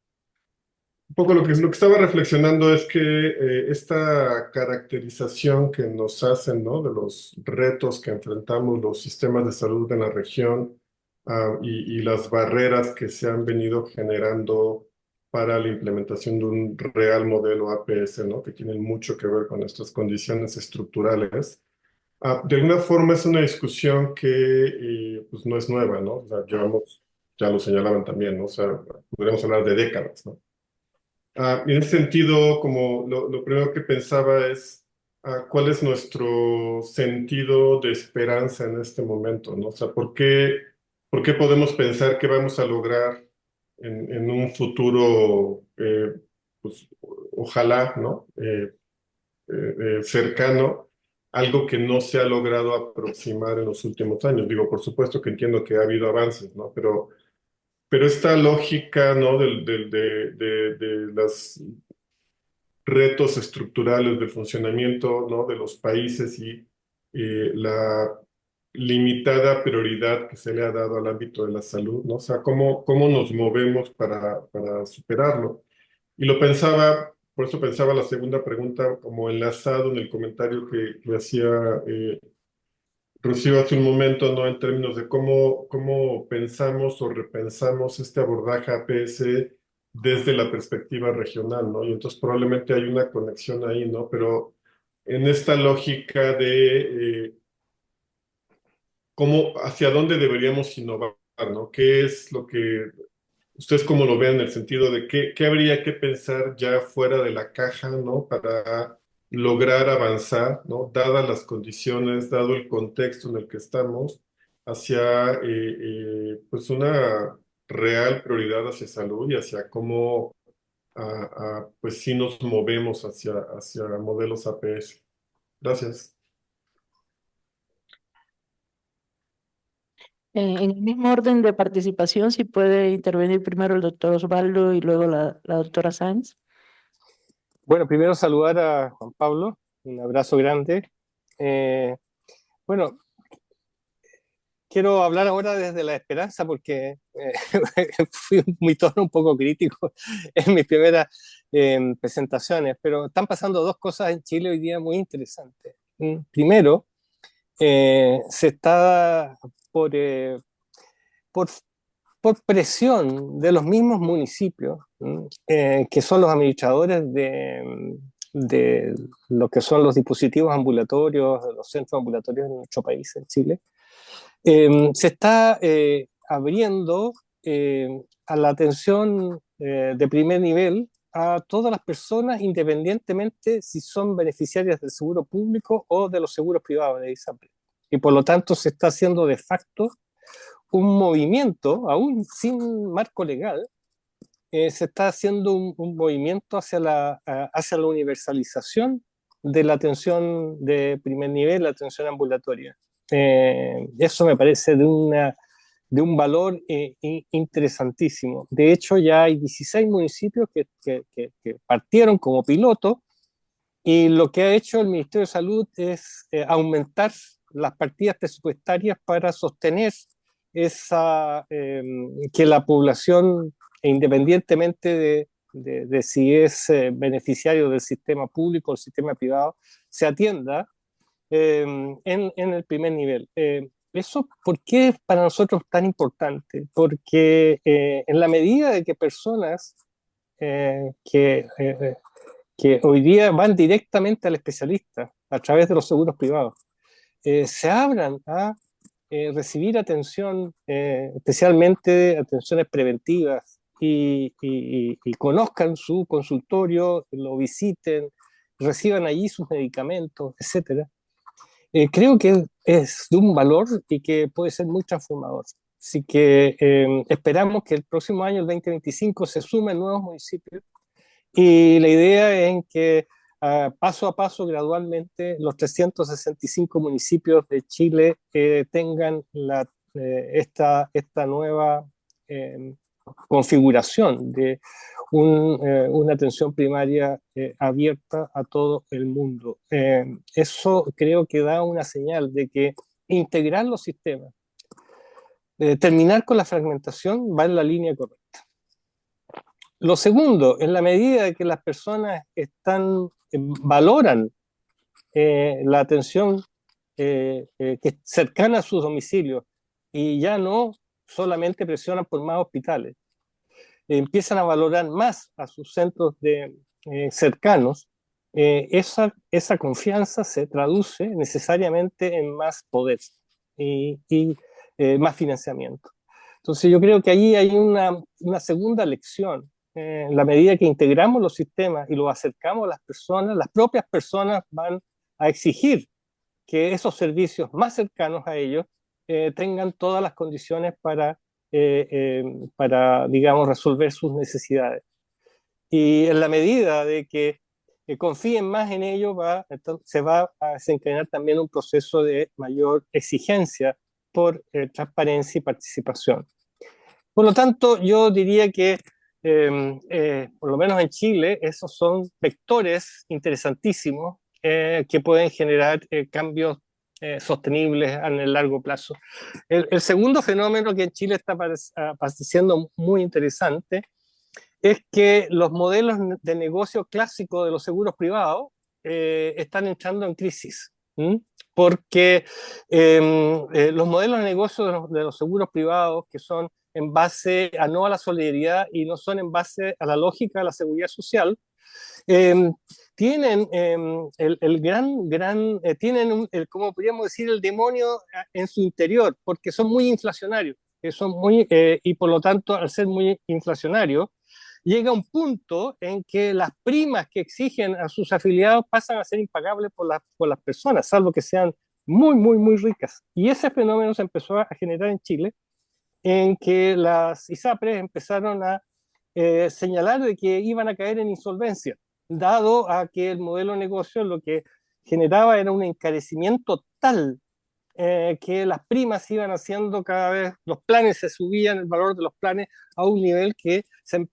poco lo que estaba reflexionando es que esta caracterización que nos hacen, ¿no? De los retos que enfrentamos los sistemas de salud en la región, y las barreras que se han venido generando para la implementación de un real modelo APS, ¿no? Que tienen mucho que ver con nuestras condiciones estructurales. De alguna forma es una discusión que pues no es nueva, ¿no? O sea, ya lo señalaban también, ¿no? O sea, podríamos hablar de décadas, ¿no? Y en ese sentido, como lo primero que pensaba es cuál es nuestro sentido de esperanza en este momento, ¿no? O sea, ¿por qué podemos pensar que vamos a lograr en un futuro, pues, ojalá, ¿no? Cercano, algo que no se ha logrado aproximar en los últimos años? Digo, por supuesto que entiendo que ha habido avances, ¿no? Pero esta lógica, ¿no? De los retos estructurales del funcionamiento, ¿no? De los países y la limitada prioridad que se le ha dado al ámbito de la salud, ¿no? O sea, cómo nos movemos para superarlo. Y lo pensaba, por eso pensaba la segunda pregunta como enlazado en el comentario que hacía Rocío hace un momento, ¿no? En términos de cómo pensamos o repensamos este abordaje APS desde la perspectiva regional, ¿no? Y entonces probablemente hay una conexión ahí, ¿no? Pero en esta lógica de hacia dónde deberíamos innovar, ¿no? ¿Qué es lo que ustedes cómo lo ven en el sentido de qué habría que pensar ya fuera de la caja, ¿no? Para lograr avanzar, ¿no? Dadas las condiciones, dado el contexto en el que estamos, hacia pues una real prioridad hacia salud y hacia cómo pues sí nos movemos hacia modelos APS. Gracias. En el mismo orden de participación, si puede intervenir primero el doctor Osvaldo y luego la doctora Sáenz. Bueno, primero saludar a Juan Pablo, un abrazo grande. Bueno, quiero hablar ahora desde la esperanza porque fui muy tono un poco crítico en mis primeras presentaciones, pero están pasando dos cosas en Chile hoy día muy interesantes. Primero, se está por, por, por presión de los mismos municipios, que son los administradores de lo que son los dispositivos ambulatorios, de los centros ambulatorios en nuestro país, en Chile, se está abriendo a la atención de primer nivel a todas las personas, independientemente si son beneficiarias del seguro público o de los seguros privados de ISAPRE. Y por lo tanto se está haciendo de facto un movimiento, aún sin marco legal, se está haciendo un movimiento hacia la universalización de la atención de primer nivel, la atención ambulatoria. Eso me parece de un valor interesantísimo. De hecho, ya hay 16 municipios que partieron como piloto y lo que ha hecho el Ministerio de Salud es aumentar las partidas presupuestarias para sostener que la población, independientemente de si es beneficiario del sistema público o del sistema privado, se atienda en el primer nivel. ¿Eso por qué es para nosotros tan importante? Porque en la medida de que personas que hoy día van directamente al especialista a través de los seguros privados, se abran a recibir atención, especialmente atenciones preventivas, y conozcan su consultorio, lo visiten, reciban allí sus medicamentos, etcétera. Creo que es de un valor y que puede ser muy transformador. Así que esperamos que el próximo año, el 2025, se sumen nuevos municipios y la idea es en que paso a paso, gradualmente, los 365 municipios de Chile tengan esta nueva configuración de una atención primaria abierta a todo el mundo. Eso creo que da una señal de que integrar los sistemas, terminar con la fragmentación, va en la línea correcta. Lo segundo, en la medida de que las personas valoran la atención que es cercana a sus domicilios y ya no solamente presionan por más hospitales, empiezan a valorar más a sus centros cercanos, esa confianza se traduce necesariamente en más poder y más financiamiento. Entonces yo creo que ahí hay una segunda lección. En la medida que integramos los sistemas y los acercamos a las personas, las propias personas van a exigir que esos servicios más cercanos a ellos tengan todas las condiciones para, digamos, resolver sus necesidades. Y en la medida de que confíen más en ellos, se va a desencadenar también un proceso de mayor exigencia por transparencia y participación. Por lo tanto, yo diría que, por lo menos en Chile, esos son vectores interesantísimos que pueden generar cambios sostenibles en el largo plazo. El segundo fenómeno que en Chile está pareciendo muy interesante es que los modelos de negocio clásicos de los seguros privados están entrando en crisis. Porque los modelos de negocio de los seguros privados, que son en base no a la solidaridad y no son en base a la lógica de la seguridad social, tienen como podríamos decir, el demonio en su interior, porque son muy inflacionarios, y por lo tanto, al ser muy inflacionarios, llega un punto en que las primas que exigen a sus afiliados pasan a ser impagables por las personas, salvo que sean muy, muy, muy ricas. Y ese fenómeno se empezó a generar en Chile, en que las ISAPRES empezaron a señalar de que iban a caer en insolvencia, dado a que el modelo de negocio lo que generaba era un encarecimiento tal que las primas iban haciendo cada vez, los planes se subían, el valor de los planes a un nivel que se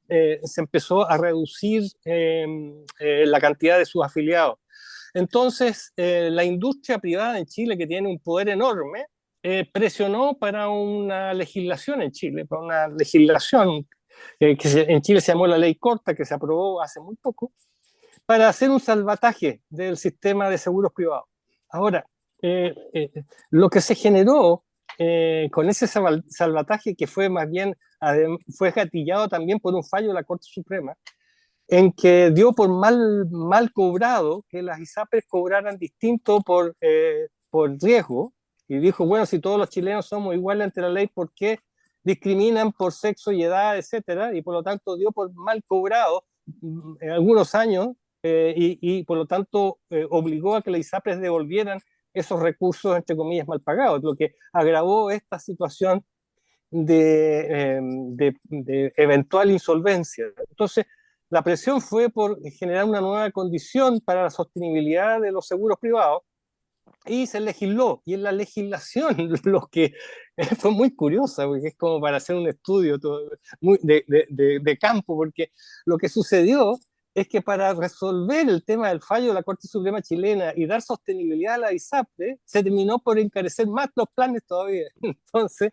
empezó a reducir la cantidad de sus afiliados. Entonces, la industria privada en Chile, que tiene un poder enorme, presionó para una legislación en Chile, para una legislación que en Chile se llamó la Ley Corta, que se aprobó hace muy poco, para hacer un salvataje del sistema de seguros privados. Ahora, lo que se generó con ese salvataje, que fue más bien, fue gatillado también por un fallo de la Corte Suprema, en que dio por mal cobrado que las ISAPRES cobraran distinto por riesgo, y dijo, bueno, si todos los chilenos somos iguales ante la ley, ¿por qué discriminan por sexo y edad, etcétera? Y por lo tanto dio por mal cobrado en algunos años, y por lo tanto obligó a que las ISAPRES devolvieran esos recursos, entre comillas, mal pagados, lo que agravó esta situación de eventual insolvencia. Entonces, la presión fue por generar una nueva condición para la sostenibilidad de los seguros privados, y se legisló. Y en la legislación, lo que fue muy curiosa, porque es como para hacer un estudio de campo, porque lo que sucedió es que para resolver el tema del fallo de la Corte Suprema chilena y dar sostenibilidad a la ISAPRE, se terminó por encarecer más los planes todavía. Entonces,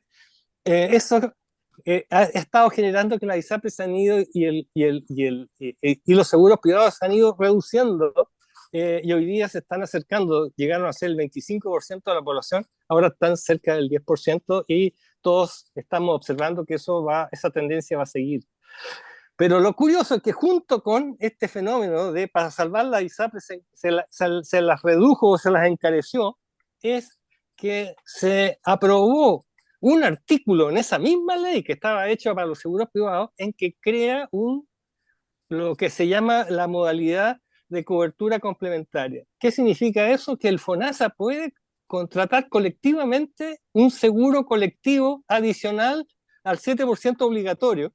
eso ha estado generando que las ISAPRES se han ido y los seguros privados se han ido reduciendo, y hoy día se están acercando, llegaron a ser el 25% de la población, ahora están cerca del 10%, y todos estamos observando que esa tendencia va a seguir. Pero lo curioso es que junto con este fenómeno de para salvar la ISAPRES se las redujo o se las encareció, es que se aprobó un artículo en esa misma ley que estaba hecha para los seguros privados, en que crea lo que se llama la modalidad de cobertura complementaria. ¿Qué significa eso? Que el FONASA puede contratar colectivamente un seguro colectivo adicional al 7% obligatorio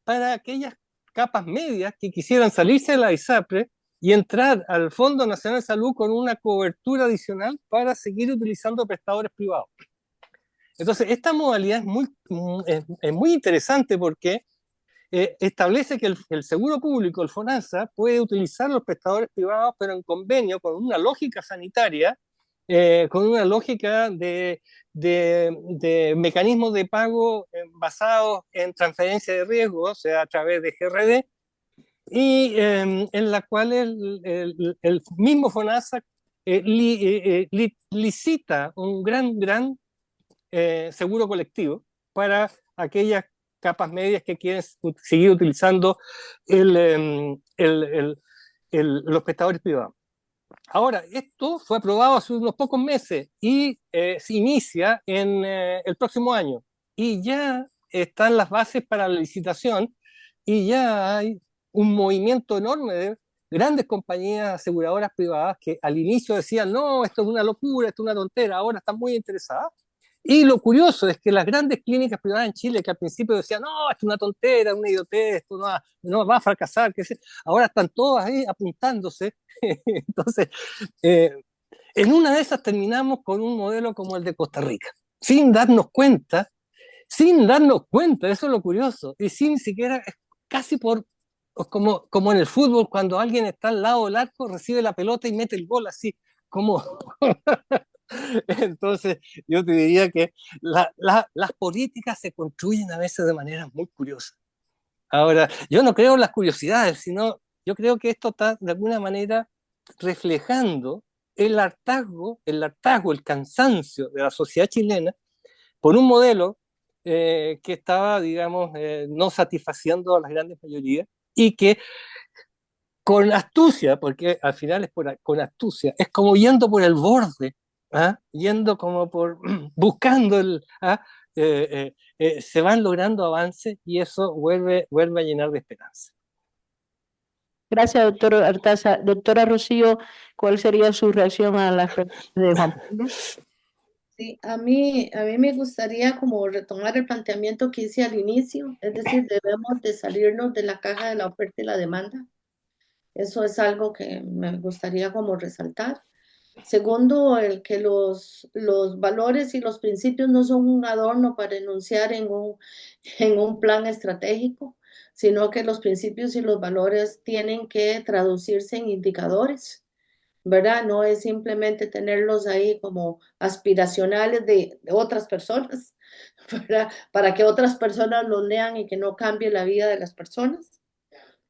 para aquellas capas medias que quisieran salirse de la ISAPRE y entrar al Fondo Nacional de Salud con una cobertura adicional para seguir utilizando prestadores privados. Entonces, esta modalidad es muy interesante, porque establece que el seguro público, el FONASA, puede utilizar los prestadores privados, pero en convenio con una lógica sanitaria, con una lógica de mecanismos de pago basados en transferencia de riesgo, o sea, a través de GRD, y en la cual el mismo FONASA licita un gran seguro colectivo para aquellas capas medias que quieren seguir utilizando los prestadores privados. Ahora, esto fue aprobado hace unos pocos meses y se inicia en el próximo año, y ya están las bases para la licitación, y ya hay un movimiento enorme de grandes compañías aseguradoras privadas que al inicio decían, no, esto es una locura, esto es una tontera, ahora están muy interesadas. Y lo curioso es que las grandes clínicas privadas en Chile, que al principio decían, no, esto es una tontera, una idiotez, esto no va a fracasar, ahora están todas ahí apuntándose. Entonces, en una de esas terminamos con un modelo como el de Costa Rica, sin darnos cuenta, eso es lo curioso, y sin siquiera, casi como en el fútbol, cuando alguien está al lado del arco, recibe la pelota y mete el gol así, como Entonces, yo te diría que las políticas se construyen a veces de manera muy curiosa. Ahora, yo no creo en las curiosidades, sino yo creo que esto está de alguna manera reflejando el hartazgo, el cansancio de la sociedad chilena por un modelo que estaba, digamos, no satisfaciendo a las grandes mayorías y que con astucia, porque al final es con astucia, es como yendo por el borde, ¿ah? Yendo como por, buscando se van logrando avances y eso vuelve a llenar de esperanza. Gracias, doctor Artaza. Doctora Rocío, ¿cuál sería su reacción a las preguntas de Juan Pablo? Sí, a mí me gustaría como retomar el planteamiento que hice al inicio, es decir, debemos de salirnos de la caja de la oferta y la demanda. Eso es algo que me gustaría como resaltar. Segundo, el que los valores y los principios no son un adorno para enunciar en un plan estratégico, sino que los principios y los valores tienen que traducirse en indicadores, ¿verdad? No es simplemente tenerlos ahí como aspiracionales de otras personas, ¿verdad? Para que otras personas los lean y que no cambie la vida de las personas.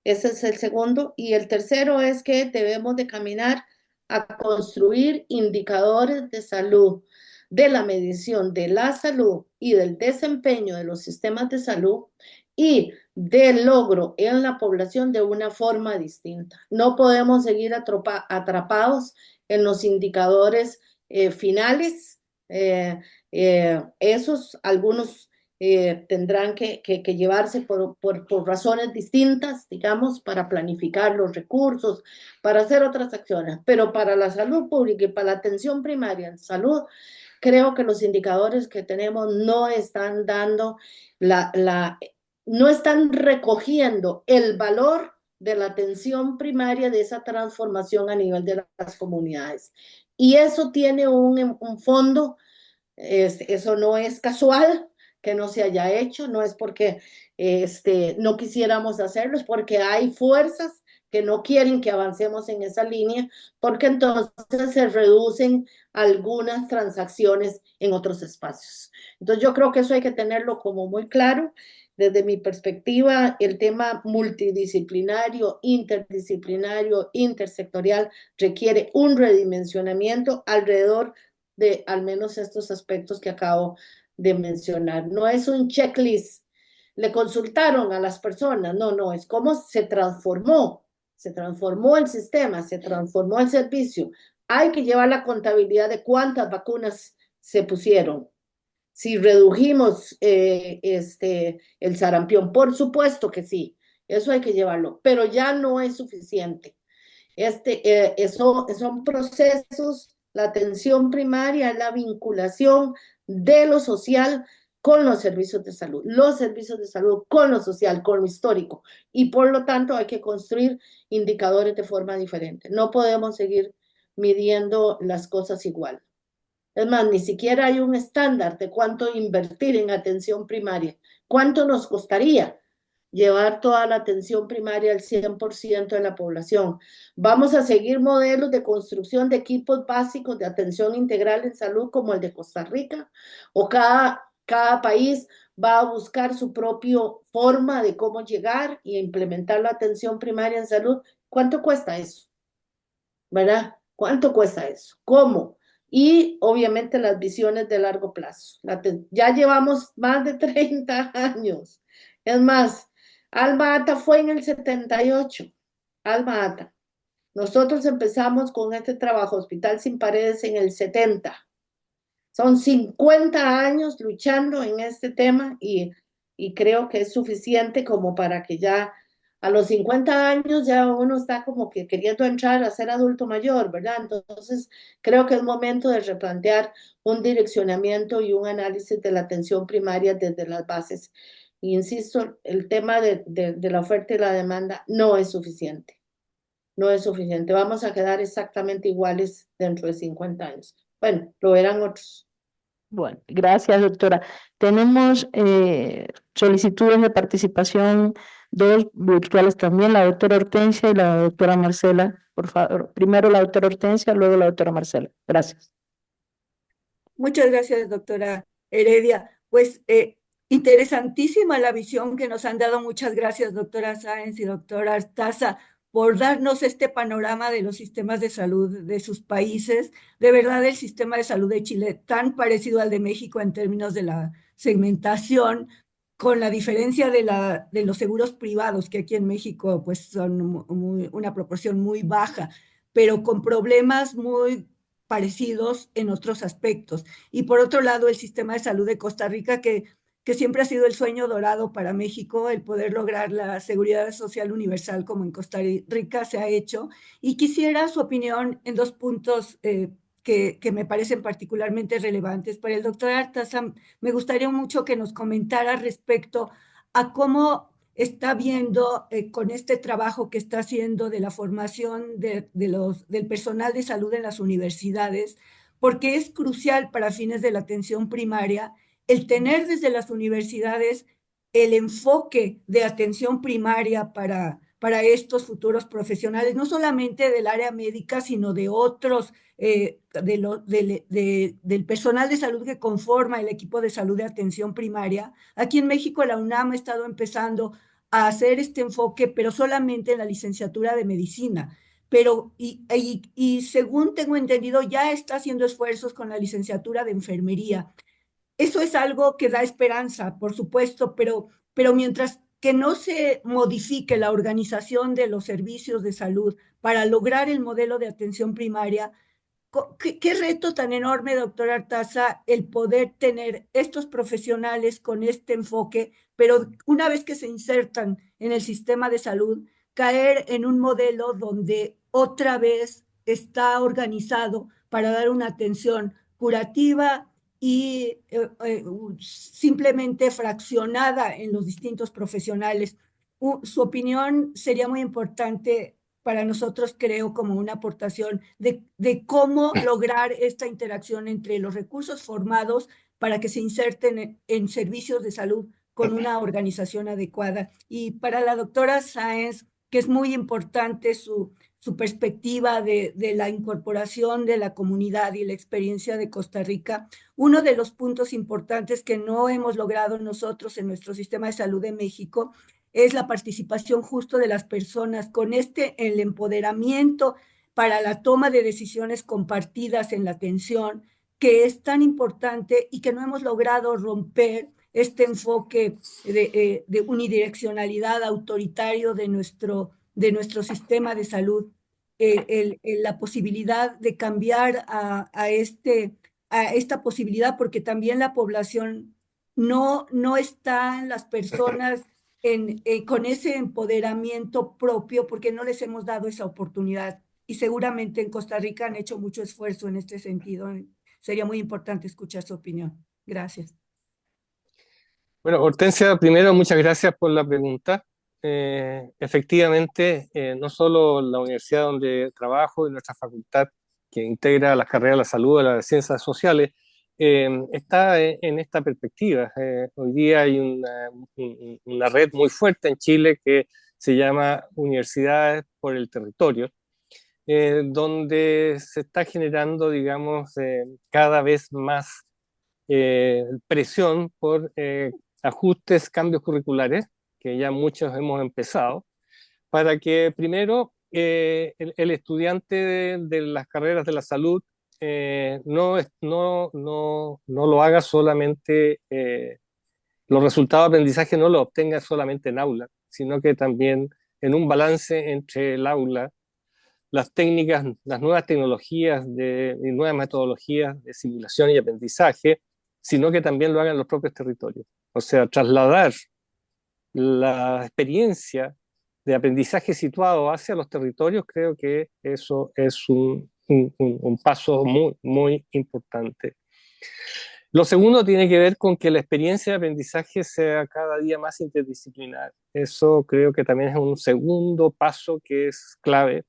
Ese es el segundo. Y el tercero es que debemos de caminar a construir indicadores de salud, de la medición de la salud y del desempeño de los sistemas de salud y del logro en la población de una forma distinta. No podemos seguir atrapados en los indicadores finales. Esos, algunos tendrán que llevarse por razones distintas, digamos, para planificar los recursos, para hacer otras acciones, pero para la salud pública y para la atención primaria en salud, creo que los indicadores que tenemos no están dando no están recogiendo el valor de la atención primaria, de esa transformación a nivel de las comunidades. Y eso tiene un fondo, eso no es casual que no se haya hecho, no es porque no quisiéramos hacerlo, es porque hay fuerzas que no quieren que avancemos en esa línea, porque entonces se reducen algunas transacciones en otros espacios. Entonces yo creo que eso hay que tenerlo como muy claro. Desde mi perspectiva, el tema multidisciplinario, interdisciplinario, intersectorial requiere un redimensionamiento alrededor de al menos estos aspectos que acabo de mencionar. No es un checklist. Le consultaron a las personas, no, es cómo se transformó el sistema, se transformó el servicio. Hay que llevar la contabilidad de cuántas vacunas se pusieron. Si redujimos el sarampión, por supuesto que sí, eso hay que llevarlo, pero ya no es suficiente. Son procesos, la atención primaria, la vinculación de lo social con los servicios de salud con lo social, con lo histórico, y por lo tanto hay que construir indicadores de forma diferente. No podemos seguir midiendo las cosas igual. Es más, ni siquiera hay un estándar de cuánto invertir en atención primaria. ¿Cuánto nos costaría llevar toda la atención primaria al 100% de la población? Vamos a seguir modelos de construcción de equipos básicos de atención integral en salud como el de Costa Rica, o cada país va a buscar su propia forma de cómo llegar y implementar la atención primaria en salud. ¿Cuánto cuesta eso? ¿Verdad? ¿Cuánto cuesta eso? ¿Cómo? Y obviamente las visiones de largo plazo. Ya llevamos más de 30 años. Es más, Alma Ata fue en el 78. Alma Ata. Nosotros empezamos con este trabajo, Hospital Sin Paredes, en el 70. Son 50 años luchando en este tema y creo que es suficiente como para que ya a los 50 años ya uno está como que queriendo entrar a ser adulto mayor, ¿verdad? Entonces creo que es momento de replantear un direccionamiento y un análisis de la atención primaria desde las bases. Y insisto, el tema de la oferta y la demanda no es suficiente. No es suficiente. Vamos a quedar exactamente iguales dentro de 50 años. Bueno, lo verán otros. Bueno, gracias, doctora. Tenemos solicitudes de participación, dos virtuales también, la doctora Hortensia y la doctora Marcela. Por favor, primero la doctora Hortensia, luego la doctora Marcela. Gracias. Muchas gracias, doctora Heredia. Pues interesantísima la visión que nos han dado. Muchas gracias, doctora Sáenz y doctora Artaza, por darnos este panorama de los sistemas de salud de sus países. De verdad, el sistema de salud de Chile, tan parecido al de México en términos de la segmentación, con la diferencia de los seguros privados, que aquí en México pues son una proporción muy baja, pero con problemas muy parecidos en otros aspectos. Y por otro lado, el sistema de salud de Costa Rica, que siempre ha sido el sueño dorado para México, el poder lograr la seguridad social universal como en Costa Rica se ha hecho. Y quisiera su opinión en dos puntos que me parecen particularmente relevantes. Para el doctor Artaza, me gustaría mucho que nos comentara respecto a cómo está viendo con este trabajo que está haciendo de la formación del personal de salud en las universidades, porque es crucial para fines de la atención primaria el tener desde las universidades el enfoque de atención primaria para estos futuros profesionales, no solamente del área médica, sino de otros, del personal de salud que conforma el equipo de salud de atención primaria. Aquí en México la UNAM ha estado empezando a hacer este enfoque, pero solamente en la licenciatura de medicina. Pero, y según tengo entendido, ya está haciendo esfuerzos con la licenciatura de enfermería. Eso es algo que da esperanza, por supuesto, pero mientras que no se modifique la organización de los servicios de salud para lograr el modelo de atención primaria, ¿qué reto tan enorme, doctor Artaza, el poder tener estos profesionales con este enfoque, pero una vez que se insertan en el sistema de salud, caer en un modelo donde otra vez está organizado para dar una atención curativa y simplemente fraccionada en los distintos profesionales? Su opinión sería muy importante para nosotros, creo, como una aportación de cómo lograr esta interacción entre los recursos formados para que se inserten en servicios de salud con una organización adecuada. Y para la doctora Sáenz, que es muy importante su perspectiva de la incorporación de la comunidad y la experiencia de Costa Rica, uno de los puntos importantes que no hemos logrado nosotros en nuestro sistema de salud de México es la participación justo de las personas con el empoderamiento para la toma de decisiones compartidas en la atención, que es tan importante y que no hemos logrado romper este enfoque de unidireccionalidad autoritario de nuestro sistema de salud, la posibilidad de cambiar a esta posibilidad, porque también la población no está en las personas con ese empoderamiento propio, porque no les hemos dado esa oportunidad. Y seguramente en Costa Rica han hecho mucho esfuerzo en este sentido. Sería muy importante escuchar su opinión. Gracias. Bueno, Hortensia, primero, muchas gracias por la pregunta. Efectivamente, no solo la universidad donde trabajo y nuestra facultad que integra las carreras de la salud, de las ciencias sociales, está en esta perspectiva. Hoy día hay una red muy fuerte en Chile que se llama Universidades por el Territorio, donde se está generando, digamos, cada vez más presión por ajustes, cambios curriculares, que ya muchos hemos empezado, para que primero el estudiante de las carreras de la salud no lo haga solamente, los resultados de aprendizaje no los obtenga solamente en aula, sino que también en un balance entre el aula, las técnicas, las nuevas tecnologías y nuevas metodologías de simulación y aprendizaje, sino que también lo hagan en los propios territorios. O sea, trasladar la experiencia de aprendizaje situado hacia los territorios, creo que eso es un paso muy, muy importante. Lo segundo tiene que ver con que la experiencia de aprendizaje sea cada día más interdisciplinar. Eso creo que también es un segundo paso que es clave.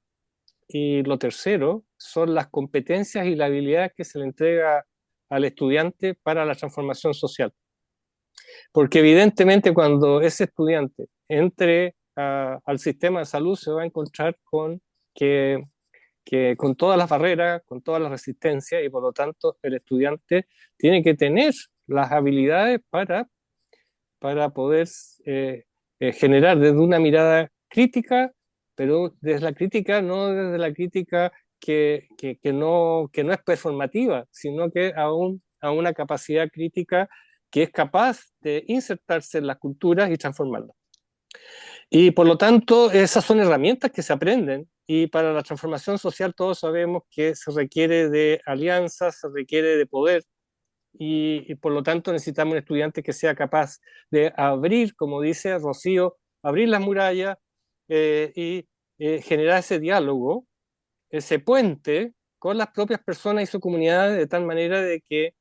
Y lo tercero son las competencias y las habilidades que se le entrega al estudiante para la transformación social. Porque evidentemente cuando ese estudiante entre al sistema de salud se va a encontrar con que que con todas las barreras, con todas las resistencias, y por lo tanto el estudiante tiene que tener las habilidades para poder generar desde una mirada crítica, pero desde la crítica, no desde la crítica que no es performativa, sino que a una capacidad crítica que es capaz de insertarse en las culturas y transformarlas. Y por lo tanto, esas son herramientas que se aprenden, y para la transformación social todos sabemos que se requiere de alianzas, se requiere de poder, y por lo tanto necesitamos un estudiante que sea capaz de abrir, como dice Rocío, abrir las murallas y generar ese diálogo, ese puente con las propias personas y sus comunidades, de tal manera de que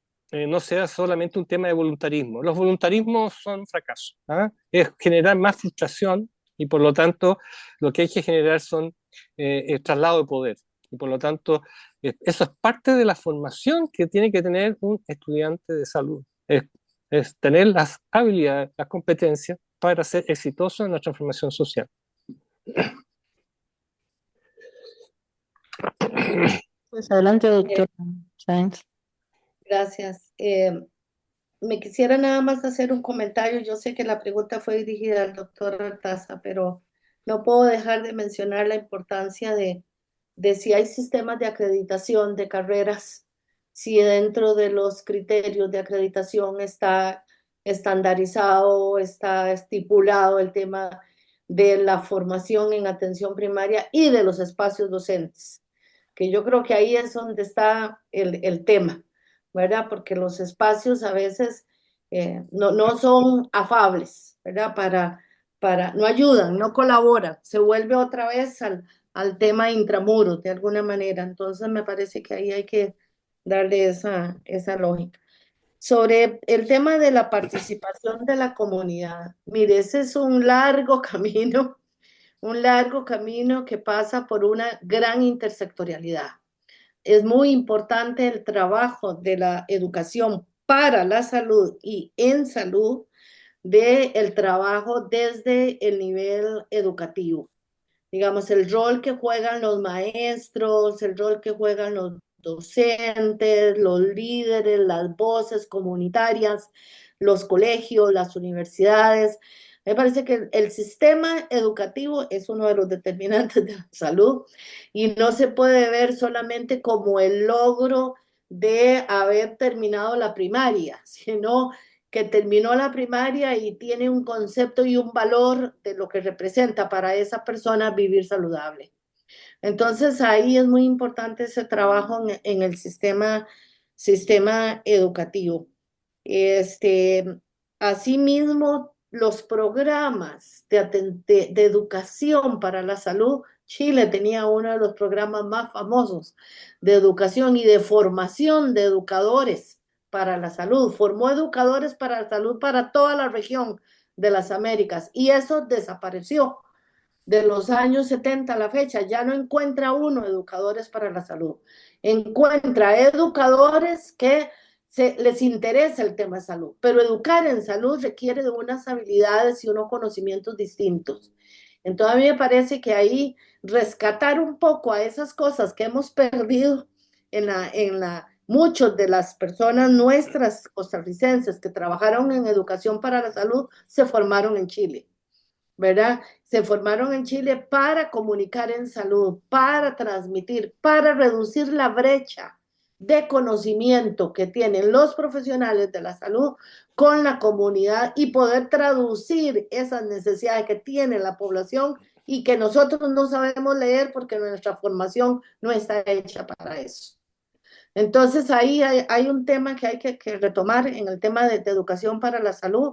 no sea solamente un tema de voluntarismo. Los voluntarismos son fracasos, ¿ah? Es generar más frustración, y por lo tanto lo que hay que generar son el traslado de poder. Y por lo tanto, eso es parte de la formación que tiene que tener un estudiante de salud. Es tener las habilidades, las competencias para ser exitoso en la transformación social. Pues adelante, doctora Sáenz. Gracias. Me quisiera nada más hacer un comentario. Yo sé que la pregunta fue dirigida al doctor Artaza, pero no puedo dejar de mencionar la importancia de si hay sistemas de acreditación de carreras, si dentro de los criterios de acreditación está estandarizado, está estipulado el tema de la formación en atención primaria y de los espacios docentes, que yo creo que ahí es donde está el tema, ¿verdad? Porque los espacios a veces no son afables, ¿verdad? No ayudan, no colaboran, se vuelve otra vez al tema intramuros de alguna manera. Entonces me parece que ahí hay que darle esa lógica. Sobre el tema de la participación de la comunidad, mire, ese es un largo camino que pasa por una gran intersectorialidad. Es muy importante el trabajo de la educación para la salud y en salud, del trabajo desde el nivel educativo. Digamos, el rol que juegan los maestros, el rol que juegan los docentes, los líderes, las voces comunitarias, los colegios, las universidades. Me parece que el sistema educativo es uno de los determinantes de la salud, y no se puede ver solamente como el logro de haber terminado la primaria, sino que terminó la primaria y tiene un concepto y un valor de lo que representa para esa persona vivir saludable. Entonces ahí es muy importante ese trabajo en el sistema educativo. Asimismo, los programas de educación para la salud, Chile tenía uno de los programas más famosos de educación y de formación de educadores para la salud. Formó educadores para la salud para toda la región de las Américas, y eso desapareció. De los años 70 a la fecha, ya no encuentra uno educadores para la salud. Encuentra educadores que les interesa el tema de salud, pero educar en salud requiere de unas habilidades y unos conocimientos distintos. Entonces a mí me parece que ahí rescatar un poco a esas cosas que hemos perdido muchos de las personas nuestras costarricenses que trabajaron en educación para la salud se formaron en Chile, ¿verdad? Se formaron en Chile para comunicar en salud, para transmitir, para reducir la brecha de conocimiento que tienen los profesionales de la salud con la comunidad, y poder traducir esas necesidades que tiene la población y que nosotros no sabemos leer porque nuestra formación no está hecha para eso. Entonces ahí hay un tema que hay que retomar en el tema de educación para la salud.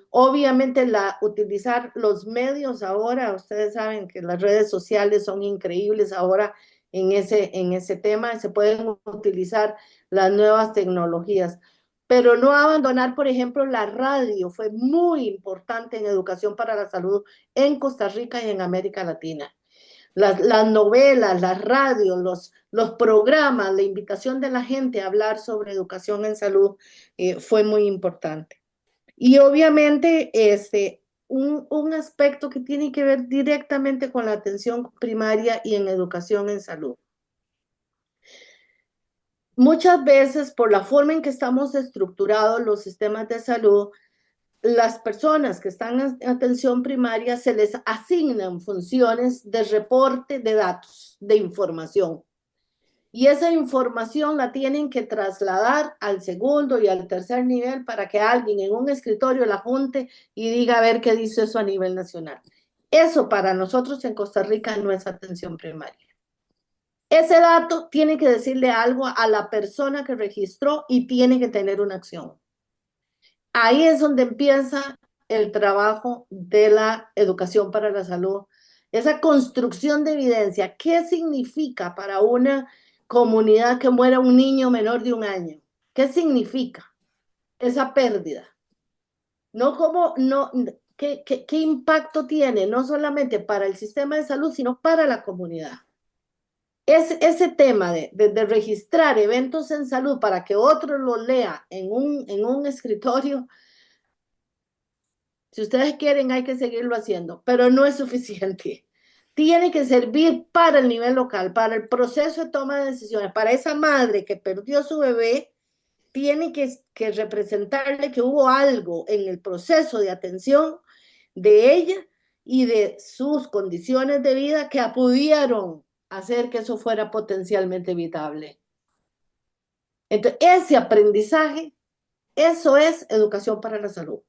Obviamente utilizar los medios ahora, ustedes saben que las redes sociales son increíbles ahora en ese tema, se pueden utilizar las nuevas tecnologías, pero no abandonar, por ejemplo, la radio. Fue muy importante en educación para la salud en Costa Rica y en América Latina. Las novelas, las radios, los programas, la invitación de la gente a hablar sobre educación en salud fue muy importante. Y obviamente un aspecto que tiene que ver directamente con la atención primaria y en educación en salud. muchas veces por la forma en que estamos estructurados los sistemas de salud, las personas que están en atención primaria se les asignan funciones de reporte de datos, de información. Y esa información la tienen que trasladar al segundo y al tercer nivel para que alguien en un escritorio la junte y diga a ver qué dice eso a nivel nacional. Eso para nosotros en Costa Rica no es atención primaria. Ese dato tiene que decirle algo a la persona que registró y tiene que tener una acción. Ahí es donde empieza el trabajo de la educación para la salud, esa construcción de evidencia. ¿Qué significa para una comunidad que muera un niño menor de 1 año? ¿Qué significa esa pérdida? ¿Qué impacto tiene no solamente para el sistema de salud, sino para la comunidad? Ese tema de registrar eventos en salud para que otro lo lea en un escritorio. Si ustedes quieren, hay que seguirlo haciendo, pero no es suficiente. Tiene que servir para el nivel local, para el proceso de toma de decisiones, para esa madre que perdió su bebé, tiene que representarle que hubo algo en el proceso de atención de ella y de sus condiciones de vida que pudieron hacer que eso fuera potencialmente evitable. Entonces, ese aprendizaje, eso es educación para la salud.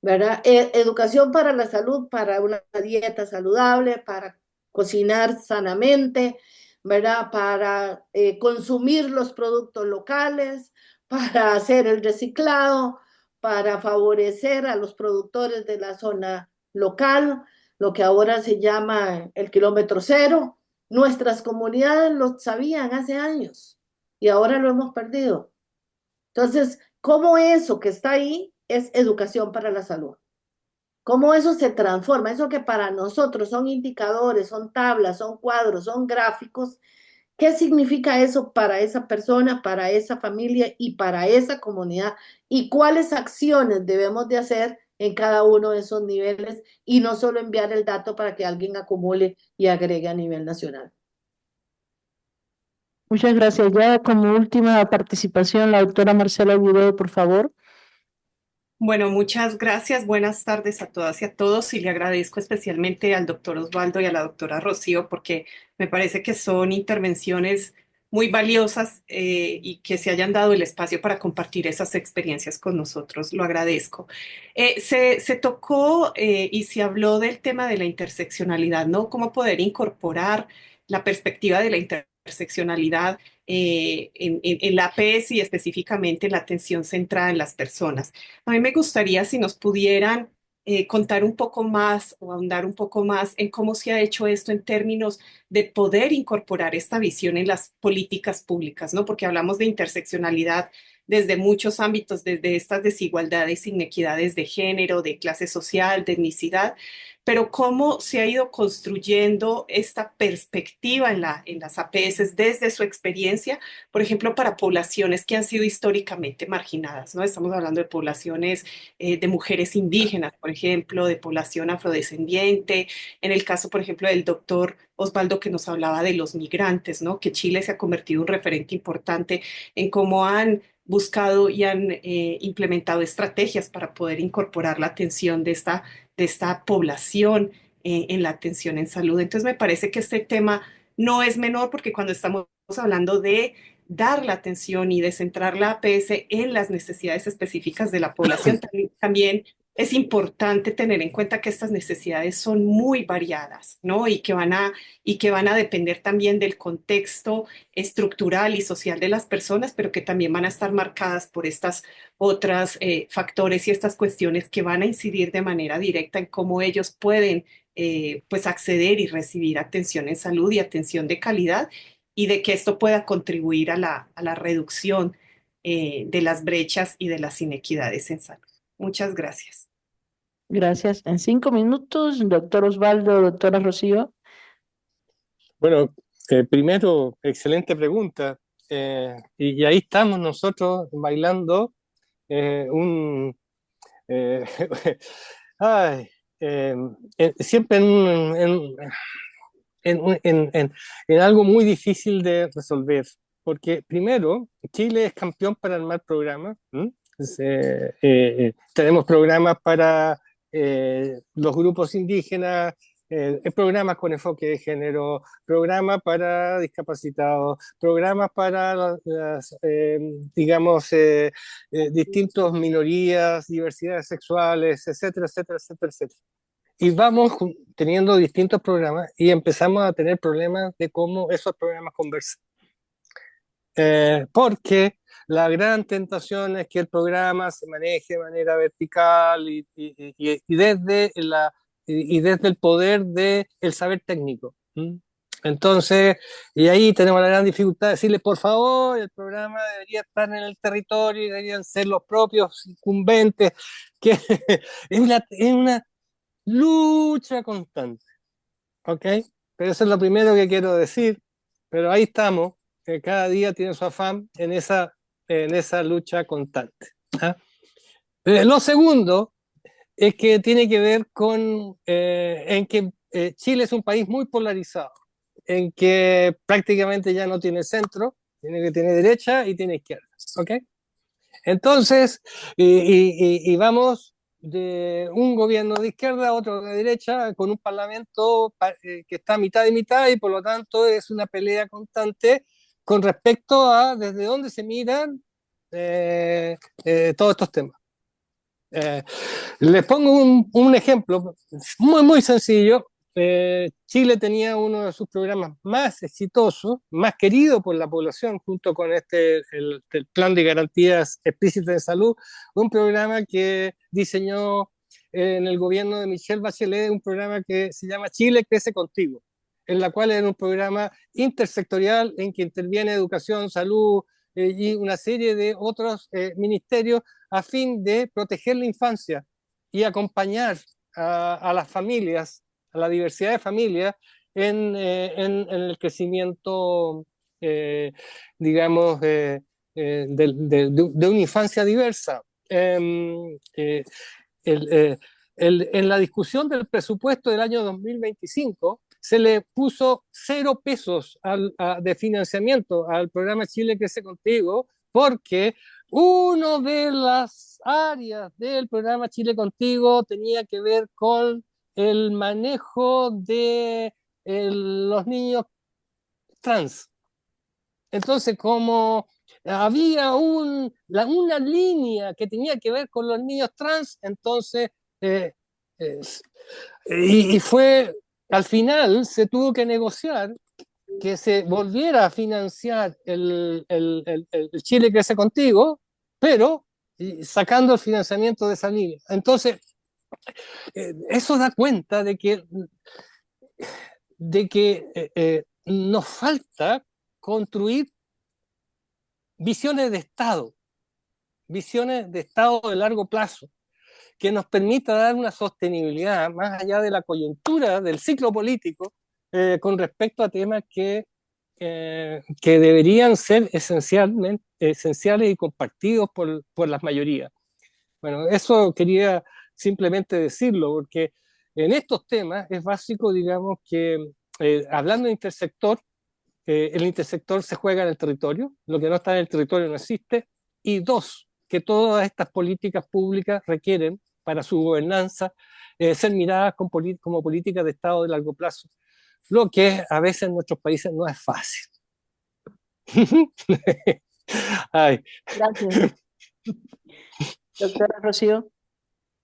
¿Verdad? Educación para la salud, para una dieta saludable, para cocinar sanamente, ¿verdad? Para consumir los productos locales, para hacer el reciclado, para favorecer a los productores de la zona local, lo que ahora se llama el kilómetro cero. Nuestras comunidades lo sabían hace años y ahora lo hemos perdido. Entonces, ¿cómo eso que está ahí es educación para la salud? ¿Cómo eso se transforma? Eso que para nosotros son indicadores, son tablas, son cuadros, son gráficos. ¿Qué significa eso para esa persona, para esa familia y para esa comunidad? ¿Y cuáles acciones debemos de hacer en cada uno de esos niveles y no solo enviar el dato para que alguien acumule y agregue a nivel nacional? Muchas gracias. Ya como última participación, la doctora Marcela Agudelo, por favor. Bueno, muchas gracias. Buenas tardes a todas y a todos. Y le agradezco especialmente al doctor Osvaldo y a la doctora Rocío porque me parece que son intervenciones muy valiosas y que se hayan dado el espacio para compartir esas experiencias con nosotros. Lo agradezco. Se tocó y se habló del tema de la interseccionalidad, ¿no? Cómo poder incorporar la perspectiva de la interseccionalidad en la APS y específicamente en la atención centrada en las personas. A mí me gustaría si nos pudieran contar un poco más o ahondar un poco más en cómo se ha hecho esto en términos de poder incorporar esta visión en las políticas públicas, ¿no? Porque hablamos de interseccionalidad desde muchos ámbitos, desde estas desigualdades, inequidades de género, de clase social, de etnicidad, pero cómo se ha ido construyendo esta perspectiva en las APS desde su experiencia, por ejemplo, para poblaciones que han sido históricamente marginadas, ¿no? Estamos hablando de poblaciones de mujeres indígenas, por ejemplo, de población afrodescendiente, en el caso, por ejemplo, del doctor Osvaldo que nos hablaba de los migrantes, ¿no? Que Chile se ha convertido en un referente importante en cómo han buscado y han implementado estrategias para poder incorporar la atención de esta población en la atención en salud. Entonces me parece que este tema no es menor porque cuando estamos hablando de dar la atención y de centrar la APS en las necesidades específicas de la población, también es importante tener en cuenta que estas necesidades son muy variadas, ¿no? Y que van a depender también del contexto estructural y social de las personas, pero que también van a estar marcadas por estas otras factores y estas cuestiones que van a incidir de manera directa en cómo ellos pueden pues acceder y recibir atención en salud y atención de calidad y de que esto pueda contribuir a la reducción de las brechas y de las inequidades en salud. Muchas gracias. Gracias. En 5 minutos, doctor Osvaldo, doctora Rocío. Bueno, primero, excelente pregunta. Y ahí estamos nosotros bailando un... ay, siempre en algo muy difícil de resolver. porque primero, Chile es campeón para armar programas. Tenemos programas para los grupos indígenas, programas con enfoque de género, programas para discapacitados, programas para digamos, distintas minorías, diversidades sexuales, etcétera, etcétera, etcétera, etcétera. Y vamos teniendo distintos programas y empezamos a tener problemas de cómo esos programas conversan. Porque la gran tentación es que el programa se maneje de manera vertical y desde el poder del saber técnico. Entonces, y ahí tenemos la gran dificultad de decirle, por favor, el programa debería estar en el territorio y deberían ser los propios incumbentes, que es una lucha constante, ¿ok? Pero eso es lo primero que quiero decir, pero ahí estamos, cada día tiene su afán en esa lucha constante. ¿Ah? Lo segundo es que tiene que ver con en que Chile es un país muy polarizado, en que prácticamente ya no tiene centro, tiene derecha y tiene izquierda, ¿ok? Entonces, y vamos de un gobierno de izquierda a otro de derecha, con un parlamento que está a mitad y mitad, y por lo tanto es una pelea constante con respecto a desde dónde se miran todos estos temas. Les pongo un ejemplo muy, muy sencillo. Chile tenía uno de sus programas más exitosos, más querido por la población, junto con el Plan de Garantías Explícitas de Salud, un programa que diseñó en el gobierno de Michelle Bachelet, un programa que se llama Chile Crece Contigo, en la cual era un programa intersectorial en que interviene educación, salud y una serie de otros ministerios a fin de proteger la infancia y acompañar a las familias, a la diversidad de familias en el crecimiento, digamos, de una infancia diversa. En la discusión del presupuesto del año 2025 se le puso 0 pesos de financiamiento al programa Chile Crece Contigo, porque una de las áreas del programa Chile Contigo tenía que ver con el manejo de los niños trans. Entonces, como había una línea que tenía que ver con los niños trans, entonces, y fue, al final se tuvo que negociar que se volviera a financiar el Chile Crece Contigo, pero sacando el financiamiento de esa línea. Entonces, eso da cuenta de que nos falta construir visiones de Estado de largo plazo, que nos permita dar una sostenibilidad más allá de la coyuntura, del ciclo político, con respecto a temas que deberían ser esenciales y compartidos por las mayorías. Bueno, eso quería simplemente decirlo, porque en estos temas es básico, digamos, que hablando de intersector, el intersector se juega en el territorio, lo que no está en el territorio no existe, y dos, que todas estas políticas públicas requieren para su gobernanza ser miradas como políticas de Estado de largo plazo, lo que a veces en nuestros países no es fácil. Ay. Gracias. Doctora Rocío.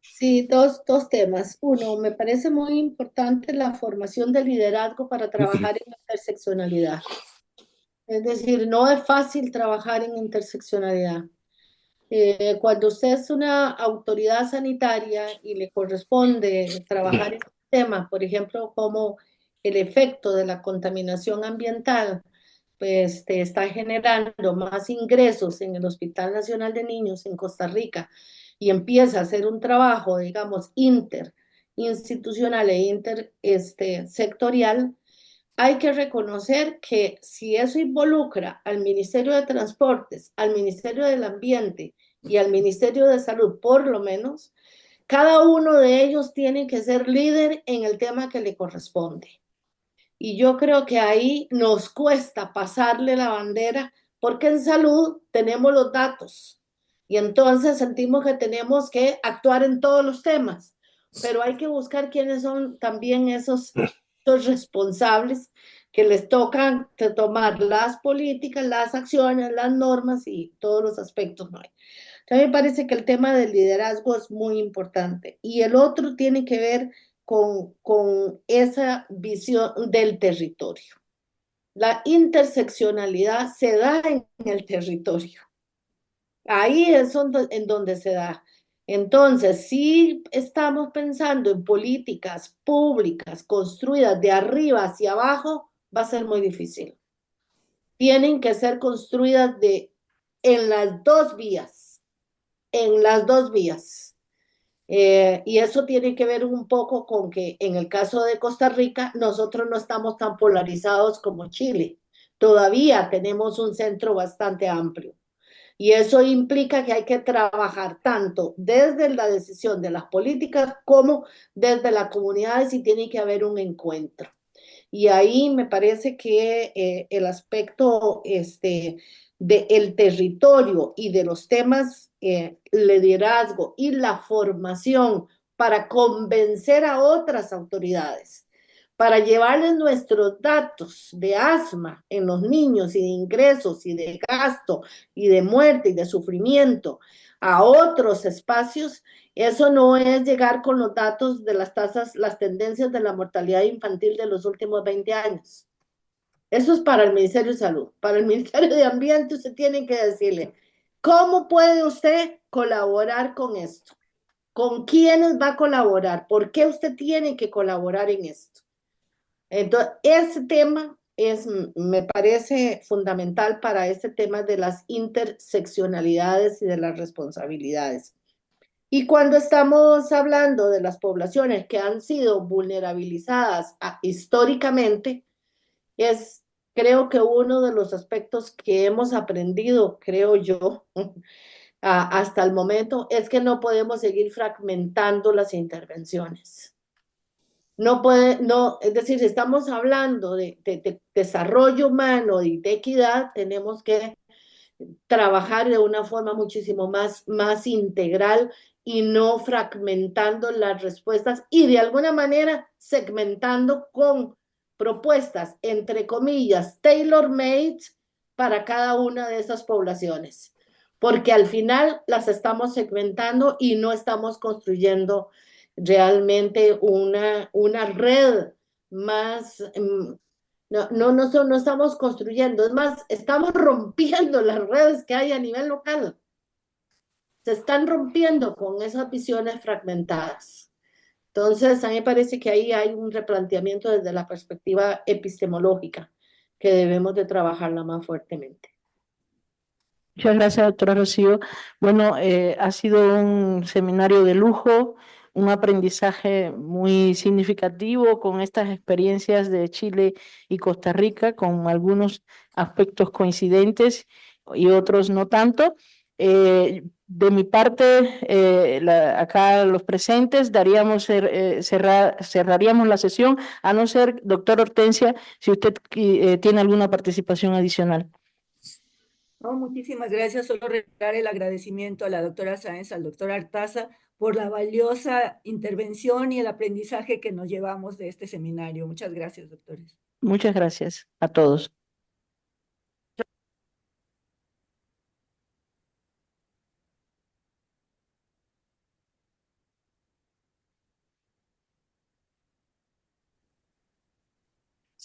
Sí, dos temas. Uno, me parece muy importante la formación de liderazgo para trabajar en interseccionalidad. Es decir, no es fácil trabajar en interseccionalidad. Cuando usted es una autoridad sanitaria y le corresponde trabajar en un tema, por ejemplo, como el efecto de la contaminación ambiental, pues te está generando más ingresos en el Hospital Nacional de Niños en Costa Rica y empieza a hacer un trabajo, digamos, interinstitucional e intersectorial, hay que reconocer que si eso involucra al Ministerio de Transportes, al Ministerio del Ambiente y al Ministerio de Salud, por lo menos, cada uno de ellos tiene que ser líder en el tema que le corresponde. Y yo creo que ahí nos cuesta pasarle la bandera porque en salud tenemos los datos y entonces sentimos que tenemos que actuar en todos los temas, pero hay que buscar quiénes son también esos responsables que les tocan tomar las políticas, las acciones, las normas y todos los aspectos. ¿No? A mí me parece que el tema del liderazgo es muy importante y el otro tiene que ver con esa visión del territorio. La interseccionalidad se da en el territorio. Ahí es en donde se da. Entonces, si estamos pensando en políticas públicas construidas de arriba hacia abajo, va a ser muy difícil. Tienen que ser construidas en las dos vías, y eso tiene que ver un poco con que en el caso de Costa Rica, nosotros no estamos tan polarizados como Chile. Todavía tenemos un centro bastante amplio. Y eso implica que hay que trabajar tanto desde la decisión de las políticas como desde las comunidades y tiene que haber un encuentro. Y ahí me parece que el aspecto del territorio y de los temas liderazgo y la formación para convencer a otras autoridades, para llevarles nuestros datos de asma en los niños y de ingresos y de gasto y de muerte y de sufrimiento a otros espacios, eso no es llegar con los datos de las tasas, las tendencias de la mortalidad infantil de los últimos 20 años. Eso es para el Ministerio de Salud. Para el Ministerio de Ambiente usted tiene que decirle, ¿cómo puede usted colaborar con esto? ¿Con quiénes va a colaborar? ¿Por qué usted tiene que colaborar en esto? Entonces, ese tema me parece fundamental para este tema de las interseccionalidades y de las responsabilidades. Y cuando estamos hablando de las poblaciones que han sido vulnerabilizadas históricamente, creo que uno de los aspectos que hemos aprendido, creo yo, hasta el momento, es que no podemos seguir fragmentando las intervenciones. Es decir, si estamos hablando de desarrollo humano y de equidad, tenemos que trabajar de una forma muchísimo más integral y no fragmentando las respuestas y de alguna manera segmentando con propuestas, entre comillas, tailor-made para cada una de esas poblaciones, porque al final las estamos segmentando y no estamos construyendo realmente una red más. No estamos construyendo, es más, estamos rompiendo las redes que hay a nivel local. Se están rompiendo con esas visiones fragmentadas. Entonces, a mí me parece que ahí hay un replanteamiento desde la perspectiva epistemológica que debemos de trabajarla más fuertemente. Muchas gracias, doctora Rocío. Bueno, ha sido un seminario de lujo, un aprendizaje muy significativo con estas experiencias de Chile y Costa Rica, con algunos aspectos coincidentes y otros no tanto. De mi parte, acá los presentes cerraríamos la sesión, a no ser, doctor Hortensia, si usted tiene alguna participación adicional. No, muchísimas gracias. Solo reiterar el agradecimiento a la doctora Sáenz, al doctor Artaza, por la valiosa intervención y el aprendizaje que nos llevamos de este seminario. Muchas gracias, doctores. Muchas gracias a todos.